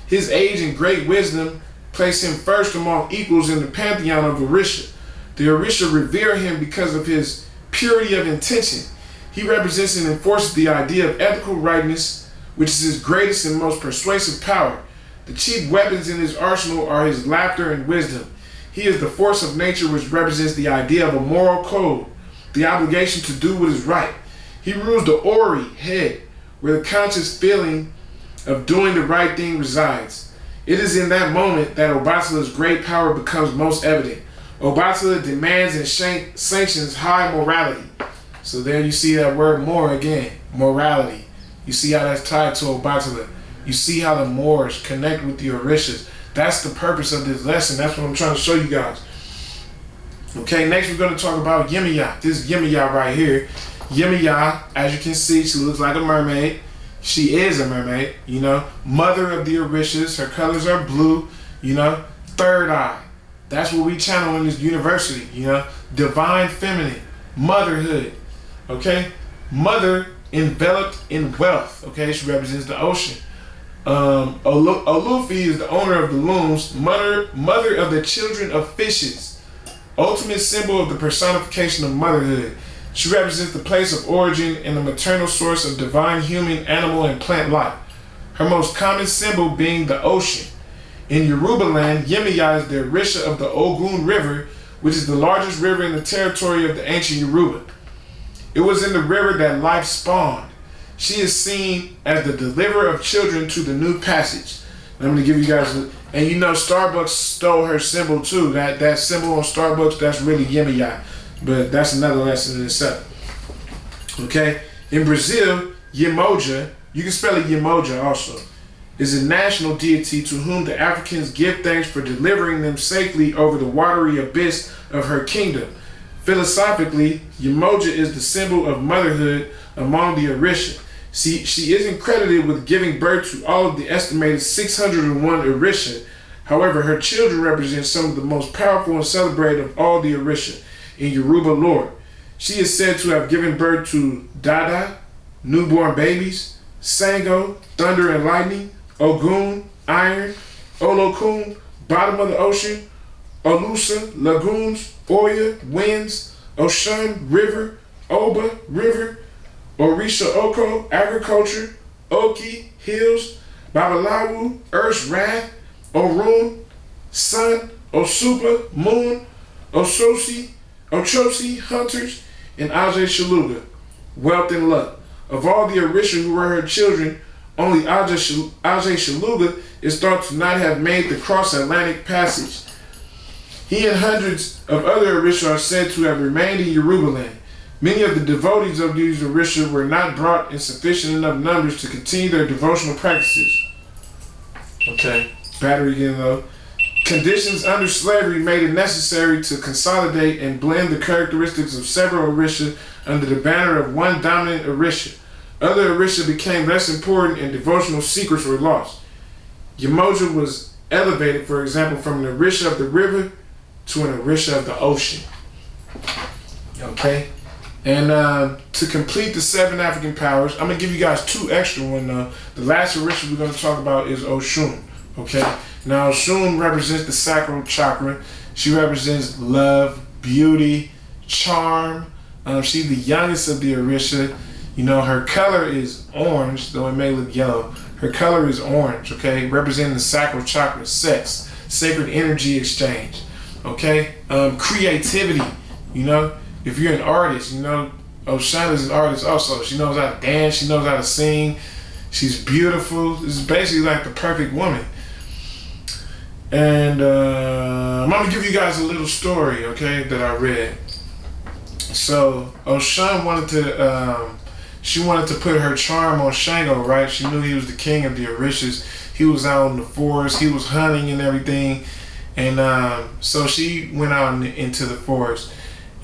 His age and great wisdom place him first among equals in the pantheon of Orisha. The Orisha revere him because of his purity of intention. He represents and enforces the idea of ethical rightness, which is his greatest and most persuasive power. The chief weapons in his arsenal are his laughter and wisdom. He is the force of nature which represents the idea of a moral code, the obligation to do what is right. He rules the Ori, head, where the conscious feeling of doing the right thing resides. It is in that moment that Obatala's great power becomes most evident. Obatala demands and sanctions high morality. So there you see that word more again, morality. You see how that's tied to Obatala. You see how the Moors connect with the Orishas. That's the purpose of this lesson. That's what I'm trying to show you guys. Okay, next we're going to talk about Yemiya. This Yemiya right here. Yemiya, as you can see, she looks like a mermaid. She is a mermaid, you know. Mother of the Orishas. Her colors are blue, you know. Third eye. That's what we channel in this university, you know. Divine feminine. Motherhood. Okay. Mother enveloped in wealth. Okay. She represents the ocean. Olufi is the owner of the looms. Mother of the children of fishes. Ultimate symbol of the personification of motherhood. She represents the place of origin and the maternal source of divine human, animal, and plant life. Her most common symbol being the ocean. In Yoruba land, Yemiya is the Orisha of the Ogun River, which is the largest river in the territory of the ancient Yoruba. It was in the river that life spawned. She is seen as the deliverer of children to the new passage. And I'm going to give you guys and you know Starbucks stole her symbol too. That symbol on Starbucks, that's really Yemiya. But that's another lesson in itself. Okay? In Brazil, Yemoja, you can spell it Yemoja also, is a national deity to whom the Africans give thanks for delivering them safely over the watery abyss of her kingdom. Philosophically, Yemoja is the symbol of motherhood among the Orisha. She isn't credited with giving birth to all of the estimated 601 Orisha. However, her children represent some of the most powerful and celebrated of all the Orisha in Yoruba lore. She is said to have given birth to Dada, newborn babies, Sango, thunder and lightning, Ogun, iron, Olokun, bottom of the ocean, Olusa, lagoons, Oya, winds, Oshun, river, Oba, river, Orisha Oko, agriculture, Oki, hills, Babalawu, earth's wrath, Orun, sun, Osupa, moon, Ochosi, hunters, and Ajay Shaluga, wealth and luck. Of all the Orisha who were her children, only Ajay Shaluga is thought to not have made the cross-Atlantic passage. He and hundreds of other Orisha are said to have remained in Yoruba land. Many of the devotees of these Orisha were not brought in sufficient enough numbers to continue their devotional practices. Okay, battery getting low. Conditions under slavery made it necessary to consolidate and blend the characteristics of several Orisha under the banner of one dominant Orisha. Other Orisha became less important and devotional secrets were lost. Yemoja was elevated, for example, from an Orisha of the river to an Orisha of the ocean. Okay? And to complete the 7 African powers, I'm going to give you guys 2 extra ones. The last Orisha we're going to talk about is Oshun. Okay? Now, Oshun represents the sacral chakra. She represents love, beauty, charm. She's the youngest of the Orisha. You know, her color is orange, though it may look yellow. Her color is orange, okay? Representing the sacral chakra, sex, sacred energy exchange, okay? Creativity, you know? If you're an artist, you know, Oshun is an artist also. She knows how to dance. She knows how to sing. She's beautiful. This is basically like the perfect woman. And I'm going to give you guys a little story, okay, that I read. So Oshun wanted to put her charm on Shango, right? She knew he was the king of the Orishas. He was out in the forest. He was hunting and everything. And so she went out into the forest.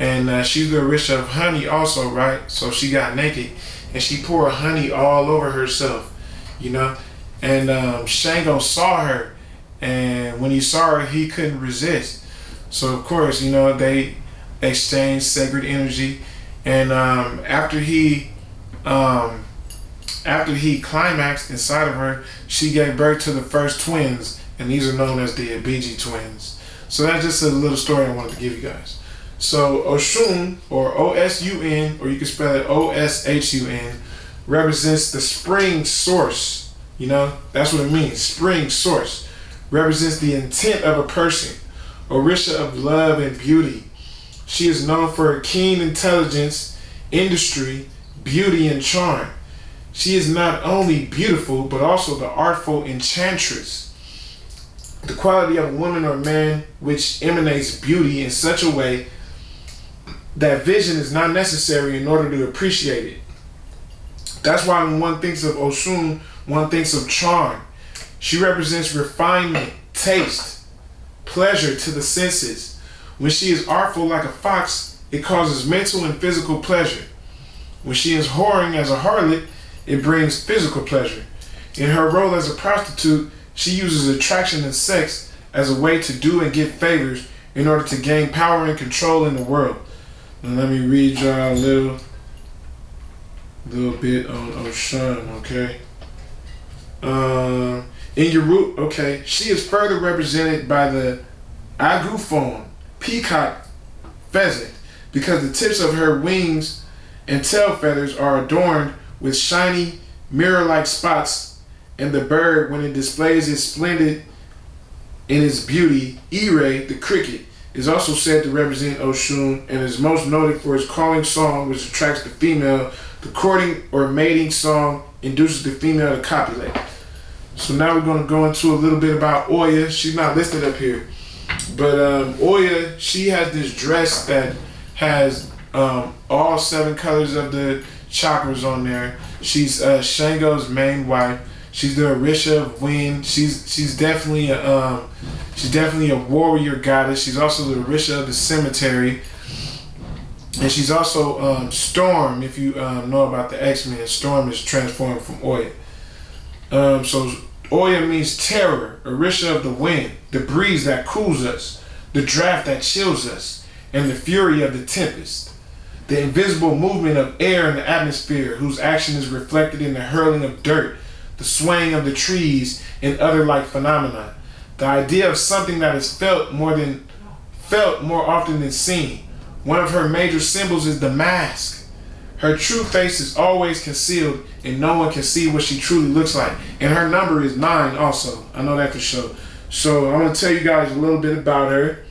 And she's the Orisha of honey also, right? So she got naked and she poured honey all over herself, you know? And Shango saw her. And when he saw her, he couldn't resist. So, of course, you know, they exchanged sacred energy. And after he climaxed inside of her, she gave birth to the first twins. And these are known as the Abiji twins. So that's just a little story I wanted to give you guys. So Oshun, or O-S-U-N, or you can spell it O-S-H-U-N, represents the spring source. You know, that's what it means, spring source. Represents the intent of a person, Orisha of love and beauty. She is known for her keen intelligence, industry, beauty, and charm. She is not only beautiful, but also the artful enchantress. The quality of a woman or man which emanates beauty in such a way that vision is not necessary in order to appreciate it. That's why when one thinks of Oshun, one thinks of charm. She represents refinement, taste, pleasure to the senses. When she is artful like a fox, it causes mental and physical pleasure. When she is whoring as a harlot, it brings physical pleasure. In her role as a prostitute, she uses attraction and sex as a way to do and get favors in order to gain power and control in the world. And let me read y'all a little bit on Oshun, okay? In Yoruba, okay, she is further represented by the Agufon, peacock pheasant, because the tips of her wings and tail feathers are adorned with shiny, mirror-like spots, and the bird, when it displays its splendid in its beauty, Ire, the cricket, is also said to represent Oshun and is most noted for its calling song, which attracts the female. The courting or mating song induces the female to copulate. So now we're going to go into a little bit about Oya. She's not listed up here. But Oya, she has this dress that has all 7 colors of the chakras on there. She's Shango's main wife. She's the Orisha of wind. She's definitely a warrior goddess. She's also the Orisha of the cemetery. And she's also Storm, if you know about the X-Men. Storm is transformed from Oya. So Oya means terror, Orisha of the wind. the breeze that cools us, the draft that chills us, and the fury of the tempest. The invisible movement of air in the atmosphere, whose action is reflected in the hurling of dirt, the swaying of the trees, and other like phenomena. The idea of something that is felt more often than seen. One of her major symbols is the mask. Her true face is always concealed, and no one can see what she truly looks like. And her number is 9 also. I know that for sure. So I'm going to tell you guys a little bit about her.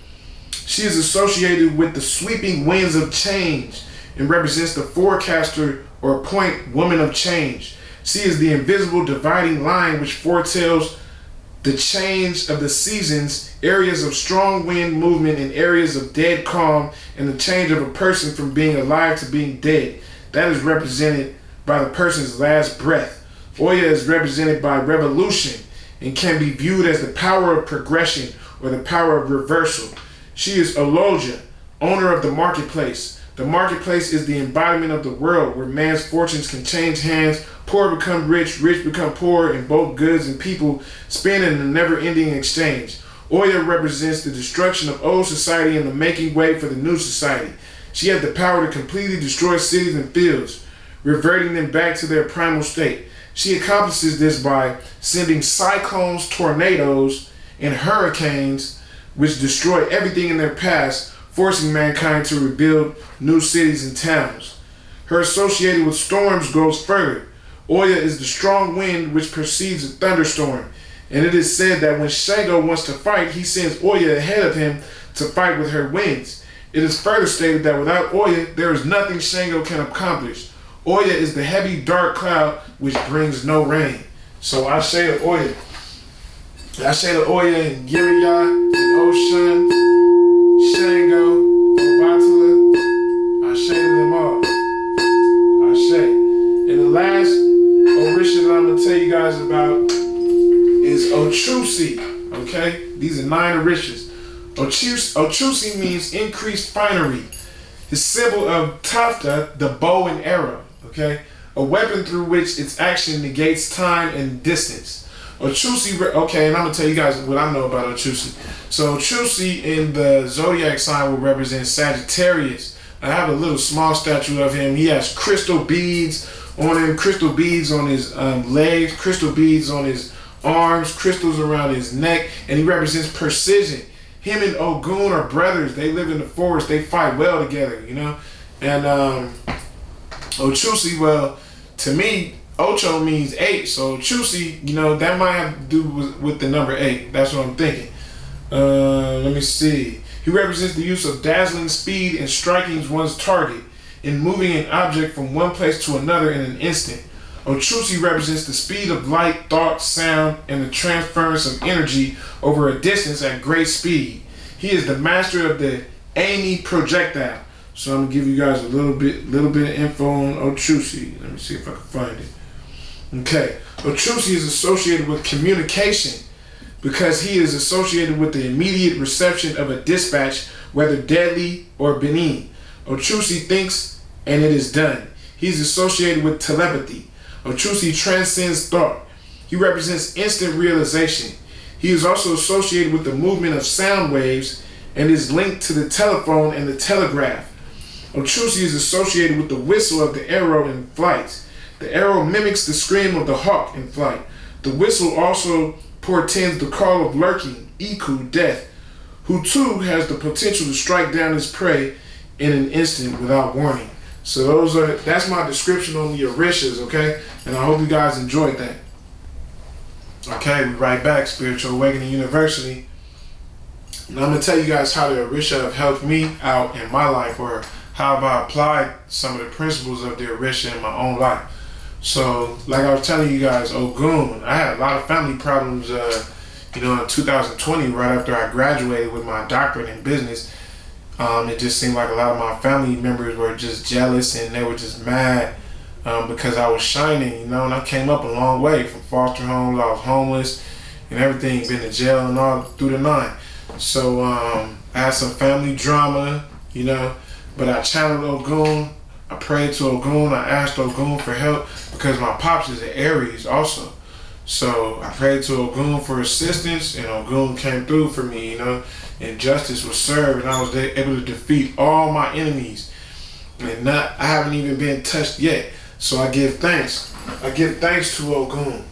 She is associated with the sweeping winds of change and represents the forecaster or point woman of change. She is the invisible dividing line which foretells the change of the seasons, areas of strong wind movement and areas of dead calm, and the change of a person from being alive to being dead. That is represented by the person's last breath. Oya is represented by revolution and can be viewed as the power of progression or the power of reversal. She is Oloja, owner of the marketplace. The marketplace is the embodiment of the world where man's fortunes can change hands, poor become rich, rich become poor, and both goods and people spin in a never-ending exchange. Oya represents the destruction of old society and the making way for the new society. She has the power to completely destroy cities and fields, reverting them back to their primal state. She accomplishes this by sending cyclones, tornadoes, and hurricanes, which destroy everything in their path, forcing mankind to rebuild new cities and towns. Her associated with storms goes further. Oya is the strong wind which precedes a thunderstorm, and it is said that when Shango wants to fight, he sends Oya ahead of him to fight with her winds. It is further stated that without Oya, there is nothing Shango can accomplish. Oya is the heavy, dark cloud which brings no rain. So I say to Oya. I say to Oya and Giriya and Oshun, Shango, Obatala. I say to them all. I say. And the last Orisha that I'm going to tell you guys about is Ochusi. Okay? These are 9 Orishas. Ochusi means increased finery. His symbol of Tafta, the bow and arrow. Okay? A weapon through which its action negates time and distance. Ochusi, okay, and I'm going to tell you guys what I know about Ochusi. So Ochusi in the zodiac sign will represent Sagittarius. I have a little small statue of him. He has crystal beads on him, crystal beads on his legs, crystal beads on his arms, crystals around his neck, and he represents precision. Him and Ogun are brothers. They live in the forest. They fight well together, you know? And Ochusi, well, to me, Ocho means 8, so Ochusi, you know, that might have to do with the number 8. That's what I'm thinking. Let me see. He represents the use of dazzling speed and striking one's target in moving an object from one place to another in an instant. Ochusi represents the speed of light, thought, sound, and the transference of energy over a distance at great speed. He is the master of the Aini projectile. So I'm gonna give you guys a little bit of info on Ochusi. Let me see if I can find it. Okay, Ochusi is associated with communication because he is associated with the immediate reception of a dispatch, whether deadly or benign. Ochusi thinks and it is done. He's associated with telepathy. Ochusi transcends thought. He represents instant realization. He is also associated with the movement of sound waves and is linked to the telephone and the telegraph. Ochusi is associated with the whistle of the arrow in flight. The arrow mimics the scream of the hawk in flight. The whistle also portends the call of lurking, Iku, death, who too has the potential to strike down his prey in an instant without warning. So that's my description on the Orishas, okay? And I hope you guys enjoyed that. Okay, we're right back, Spiritual Awakening University. And I'm going to tell you guys how the Orisha have helped me out in my life, or how have I applied some of the principles of the Orisha in my own life. So, like I was telling you guys, Ogun, I had a lot of family problems, in 2020, right after I graduated with my doctorate in business. It just seemed like a lot of my family members were just jealous and they were just mad because I was shining, and I came up a long way from foster homes. I was homeless and everything, been to jail and all through the 9. So I had some family drama, but I channeled Ogun. I prayed to Ogun. I asked Ogun for help because my pops is an Aries also. So I prayed to Ogun for assistance, and Ogun came through for me, you know, and justice was served, and I was able to defeat all my enemies. And I haven't even been touched yet. So I give thanks. I give thanks to Ogun.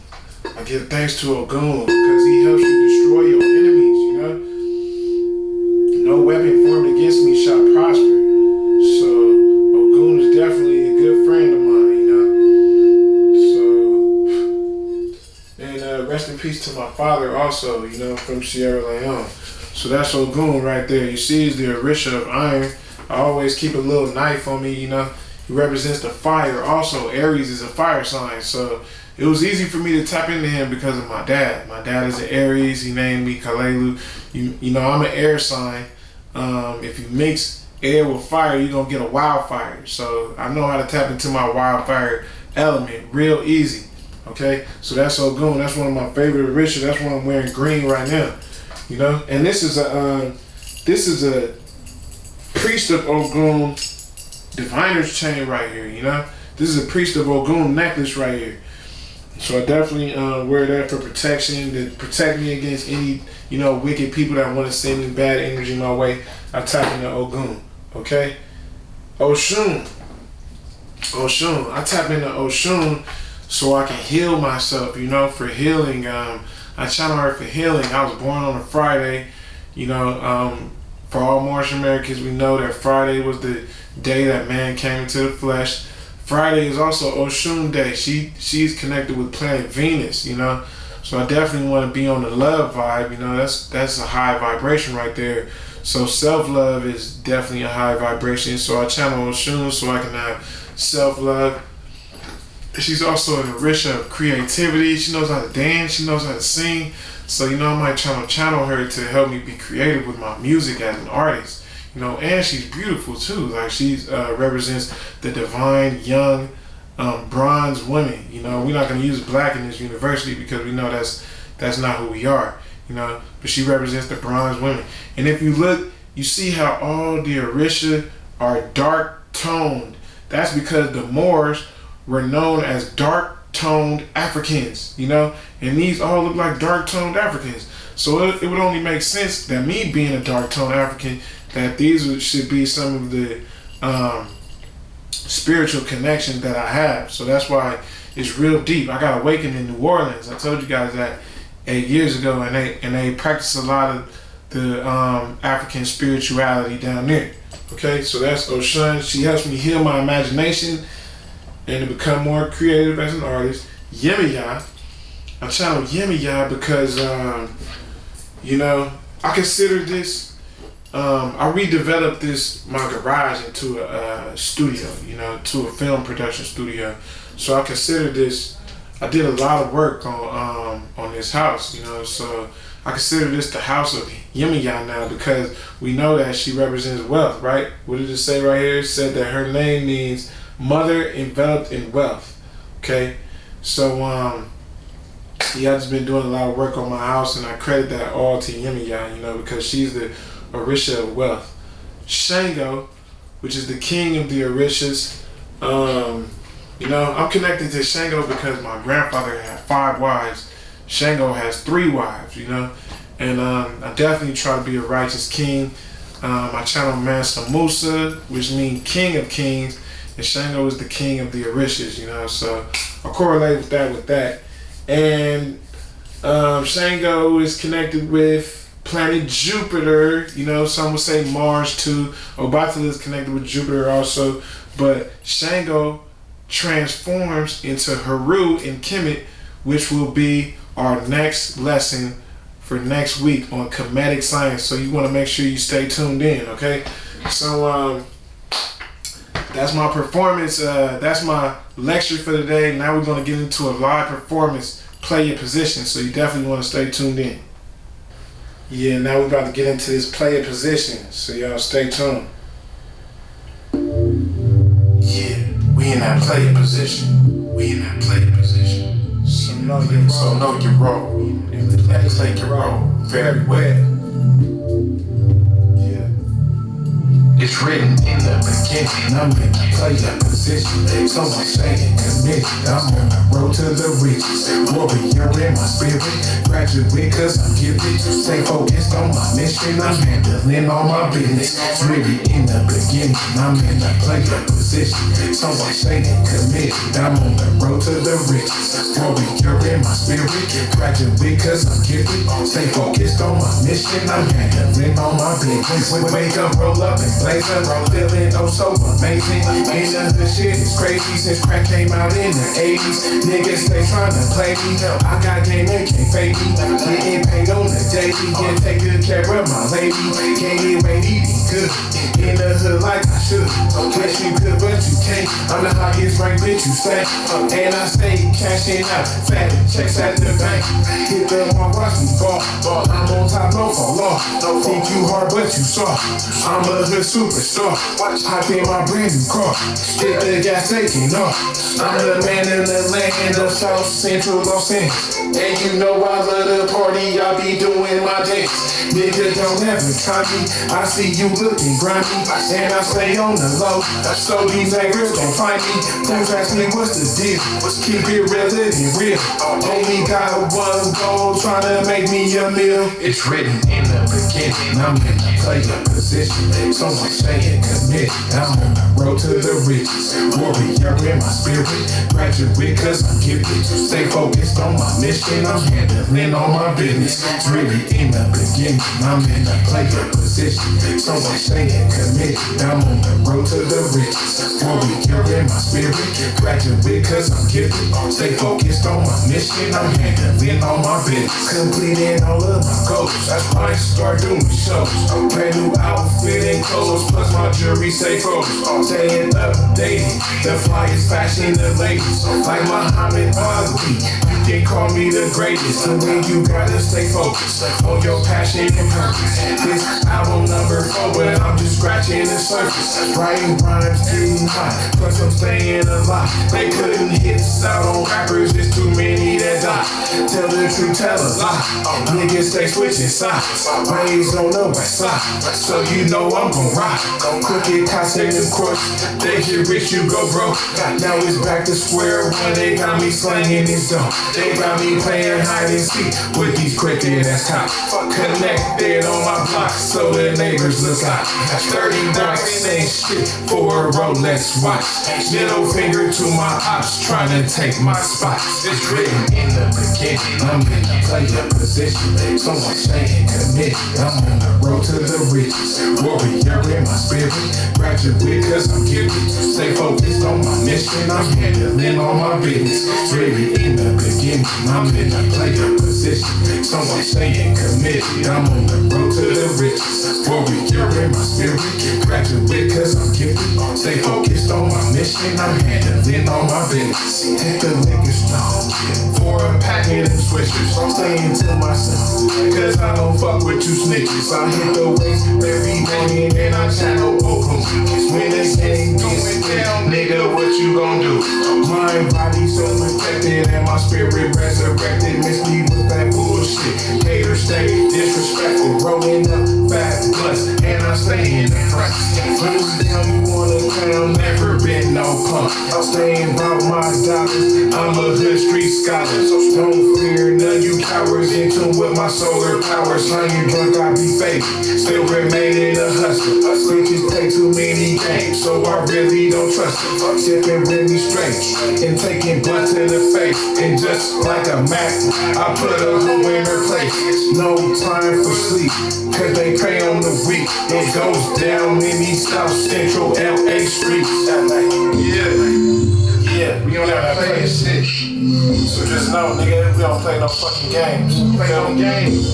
I give thanks to Ogun because he helps you destroy your enemies, you know. No weapon formed against me shall prosper. So Ogun is definitely a good friend of mine, you know. So, and rest in peace to my father also, you know, from Sierra Leone. So that's Ogun right there. You see, he's the Orisha of iron. I always keep a little knife on me, you know. He represents the fire. Also, Aries is a fire sign. So it was easy for me to tap into him because of my dad. My dad is an Aries. He named me Kalelu. You know, I'm an air sign. If you mix air with fire, you're going to get a wildfire. So I know how to tap into my wildfire element real easy. Okay? So that's Ogun. That's one of my favorite rituals. That's why I'm wearing green right now. You know? And this is a priest of Ogun diviner's chain right here, you know? This is a priest of Ogun necklace right here. So I definitely wear that for protection, to protect me against any, you know, wicked people that want to send me bad energy my way. I tap into Ogun, okay? Oshun. I tap into Oshun so I can heal myself, you know, for healing. I channel her for healing. I was born on a Friday, you know. For all Moorish Americans, we know that Friday was the day that man came into the flesh. Friday is also Oshun Day. She's connected with planet Venus, you know. So I definitely want to be on the love vibe, you know. That's a high vibration right there. So self-love is definitely a high vibration. So I channel Oshun so I can have self-love. She's also an Orisha of creativity. She knows how to dance. She knows how to sing. So, you know, I might channel her to help me be creative with my music as an artist. You know, and she's beautiful too. Like, she's represents the divine young bronze women. You know, we're not going to use black in this university because we know that's not who we are. You know, but she represents the bronze women. And if you look, you see how all the Orisha are dark toned. That's because the Moors were known as dark toned Africans, you know, and these all look like dark toned Africans. So it would only make sense that me being a dark toned African, that these should be some of the spiritual connections that I have. So that's why it's real deep. I got awakened in New Orleans. I told you guys that 8 years ago, and they practice a lot of the African spirituality down there. Okay, so that's Oshun. She helps me heal my imagination and to become more creative as an artist. Yemiya, I channel Yemiya because, you know, I consider this, I redeveloped my garage into a studio, you know, to a film production studio. So I consider this, I did a lot of work on this house, you know, so I consider this the house of Yemiya now because we know that she represents wealth, right? What did it say right here? It said that her name means mother enveloped in wealth. Okay, so yeah, I've just been doing a lot of work on my house, and I credit that all to Yemiya, you know, because she's the Orisha of wealth. Shango, which is the king of the Orishas. You know, I'm connected to Shango because my grandfather had 5 wives. Shango has 3 wives, you know, and I definitely try to be a righteous king. I channel Master Musa, which means king of kings. And Shango is the king of the Orishas, you know, so I correlate with that. And Shango is connected with planet Jupiter, you know, some would say Mars too. Obatala is connected with Jupiter also, but Shango transforms into Heru and Kemet, which will be our next lesson for next week on Kemetic science. So you want to make sure you stay tuned in, okay? So, that's my performance. That's my lecture for today. Now we're going to get into a live performance. Play your position. So you definitely want to stay tuned in. Yeah, now we're about to get into this play your position. So y'all stay tuned. Yeah, we in that play your position. So know your role. And play your role very well. Yeah. It's written in the beginning, I'm in the player position. So I'm staying committed, I'm on the road to the riches. Warrior in my spirit, graduate cause I'm gifted. Stay focused on my mission, I'm handling all my business. It's really in the beginning, I'm in the player position. So I'm staying committed, I'm on the road to the riches. Warrior in my spirit, graduate cause I'm gifted. Stay focused on my mission, I'm handling all my business. Wake up, roll up and blaze up, feeling oh so amazing. In the hood shit is crazy since crack came out in the 80s. Niggas stay trying to play me, I got game and can't fake me. Getting paid on the daily, and take good care of my lady. Can't get weight eating good, in the hood like I should. Guess you could but you can't, I'm the highest ranked bitch you stay. And I stay cashing out, fat checks at the bank. Hit the one, watch me fall, I'm on top, no fall off. Think you hard but you soft, I'm a hood superstar. Hop in my brand new car, hit the gas taking off. I'm the man in the land of South Central Los Angeles. And you know I love the party, I be doing my dance. Nigga don't ever try me, I see you looking grimy. And I stay on the low, so these niggas don't find me. Please ask me what's the deal, keep it real, living real. Only got one goal, tryna make me a meal. It's written in the beginning, I'm in the player position. So I'm staying committed, I'm on the road to the riches. Warrior in my spirit, graduate cause I'm gifted. Stay focused on my mission, I'm handling all my business. It's really in the beginning, I'm in the player position. So I'm staying committed, I'm on the road to the riches. Warrior in my spirit, graduate cause I'm gifted. Stay focused on my mission, I'm handling all my business. Completing all of my goals, that's why I start doing shows. Brand new outfit and clothes, plus my jewelry stay frozen. Staying updated, the flyest fashion, the latest. Like Muhammad Ali, you can call me the greatest. And when you gotta stay focused on your passion and purpose. This album number 4, but I'm just scratching the surface. Writing rhymes, getting hot, plus I'm staying alive. They couldn't hit out on rappers, there's too many that die. Tell the truth, tell a lie. Niggas stay switching sides, raised on the west side. So you know I'm gon' rock. Crooked cops in the course, they get rich, you go broke. Now it's back to square one, they got me slanging this dough. They got me playing hide and seek with these crooked ass cops. Connected on my block, so the neighbors look out. 30 bucks ain't shit for a Rolex watch. Middle finger to my ops, trying to take my spot. It's written in the beginning, I'm in the player position. So I'm staying committed, I'm on the road to the riches. Warrior in my spirit, graduate cause I'm gifted. Stay focused on my mission, I'm handling all my business. It's really in the beginning, I'm in the player position. So I'm staying committed, I'm on the road to the riches. Warrior in my spirit, graduate cause I'm gifted. Stay focused on my mission, I'm handling all my business. Hit the liquor store for a packet of switches. I'm staying to myself, cause I don't fuck with you snitches. I hit the waist every morning and I channel open. When this game going down, nigga, what you gon' do? Mind, body so protected and my spirit resurrected. Miss me with that bullshit. Haters stay disrespectful, rolling up fat blunts and I stay in the front. Lose down, you wanna crown, never been no punk. I'm staying about my dollars, I'm a hood street scholar. Don't fear none, you cowards, in tune with my solar powers. How you drunk, I be fake, still remaining a hustler. Bitches play too many games, so I really don't trust them. Sipping really straight and taking blunt to the face. And just like a Mac, I put a hoe in her place. No time for sleep, cause they prey on the weak. It goes down in these South Central LA streets. Yeah, we don't have to play this shit. So just know, nigga, we don't play no fucking games. We play no games.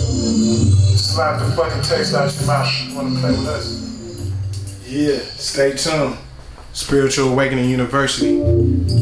Slap the fucking text out your mouth. You wanna play with us? Yeah, stay tuned. Spiritual Awakening University.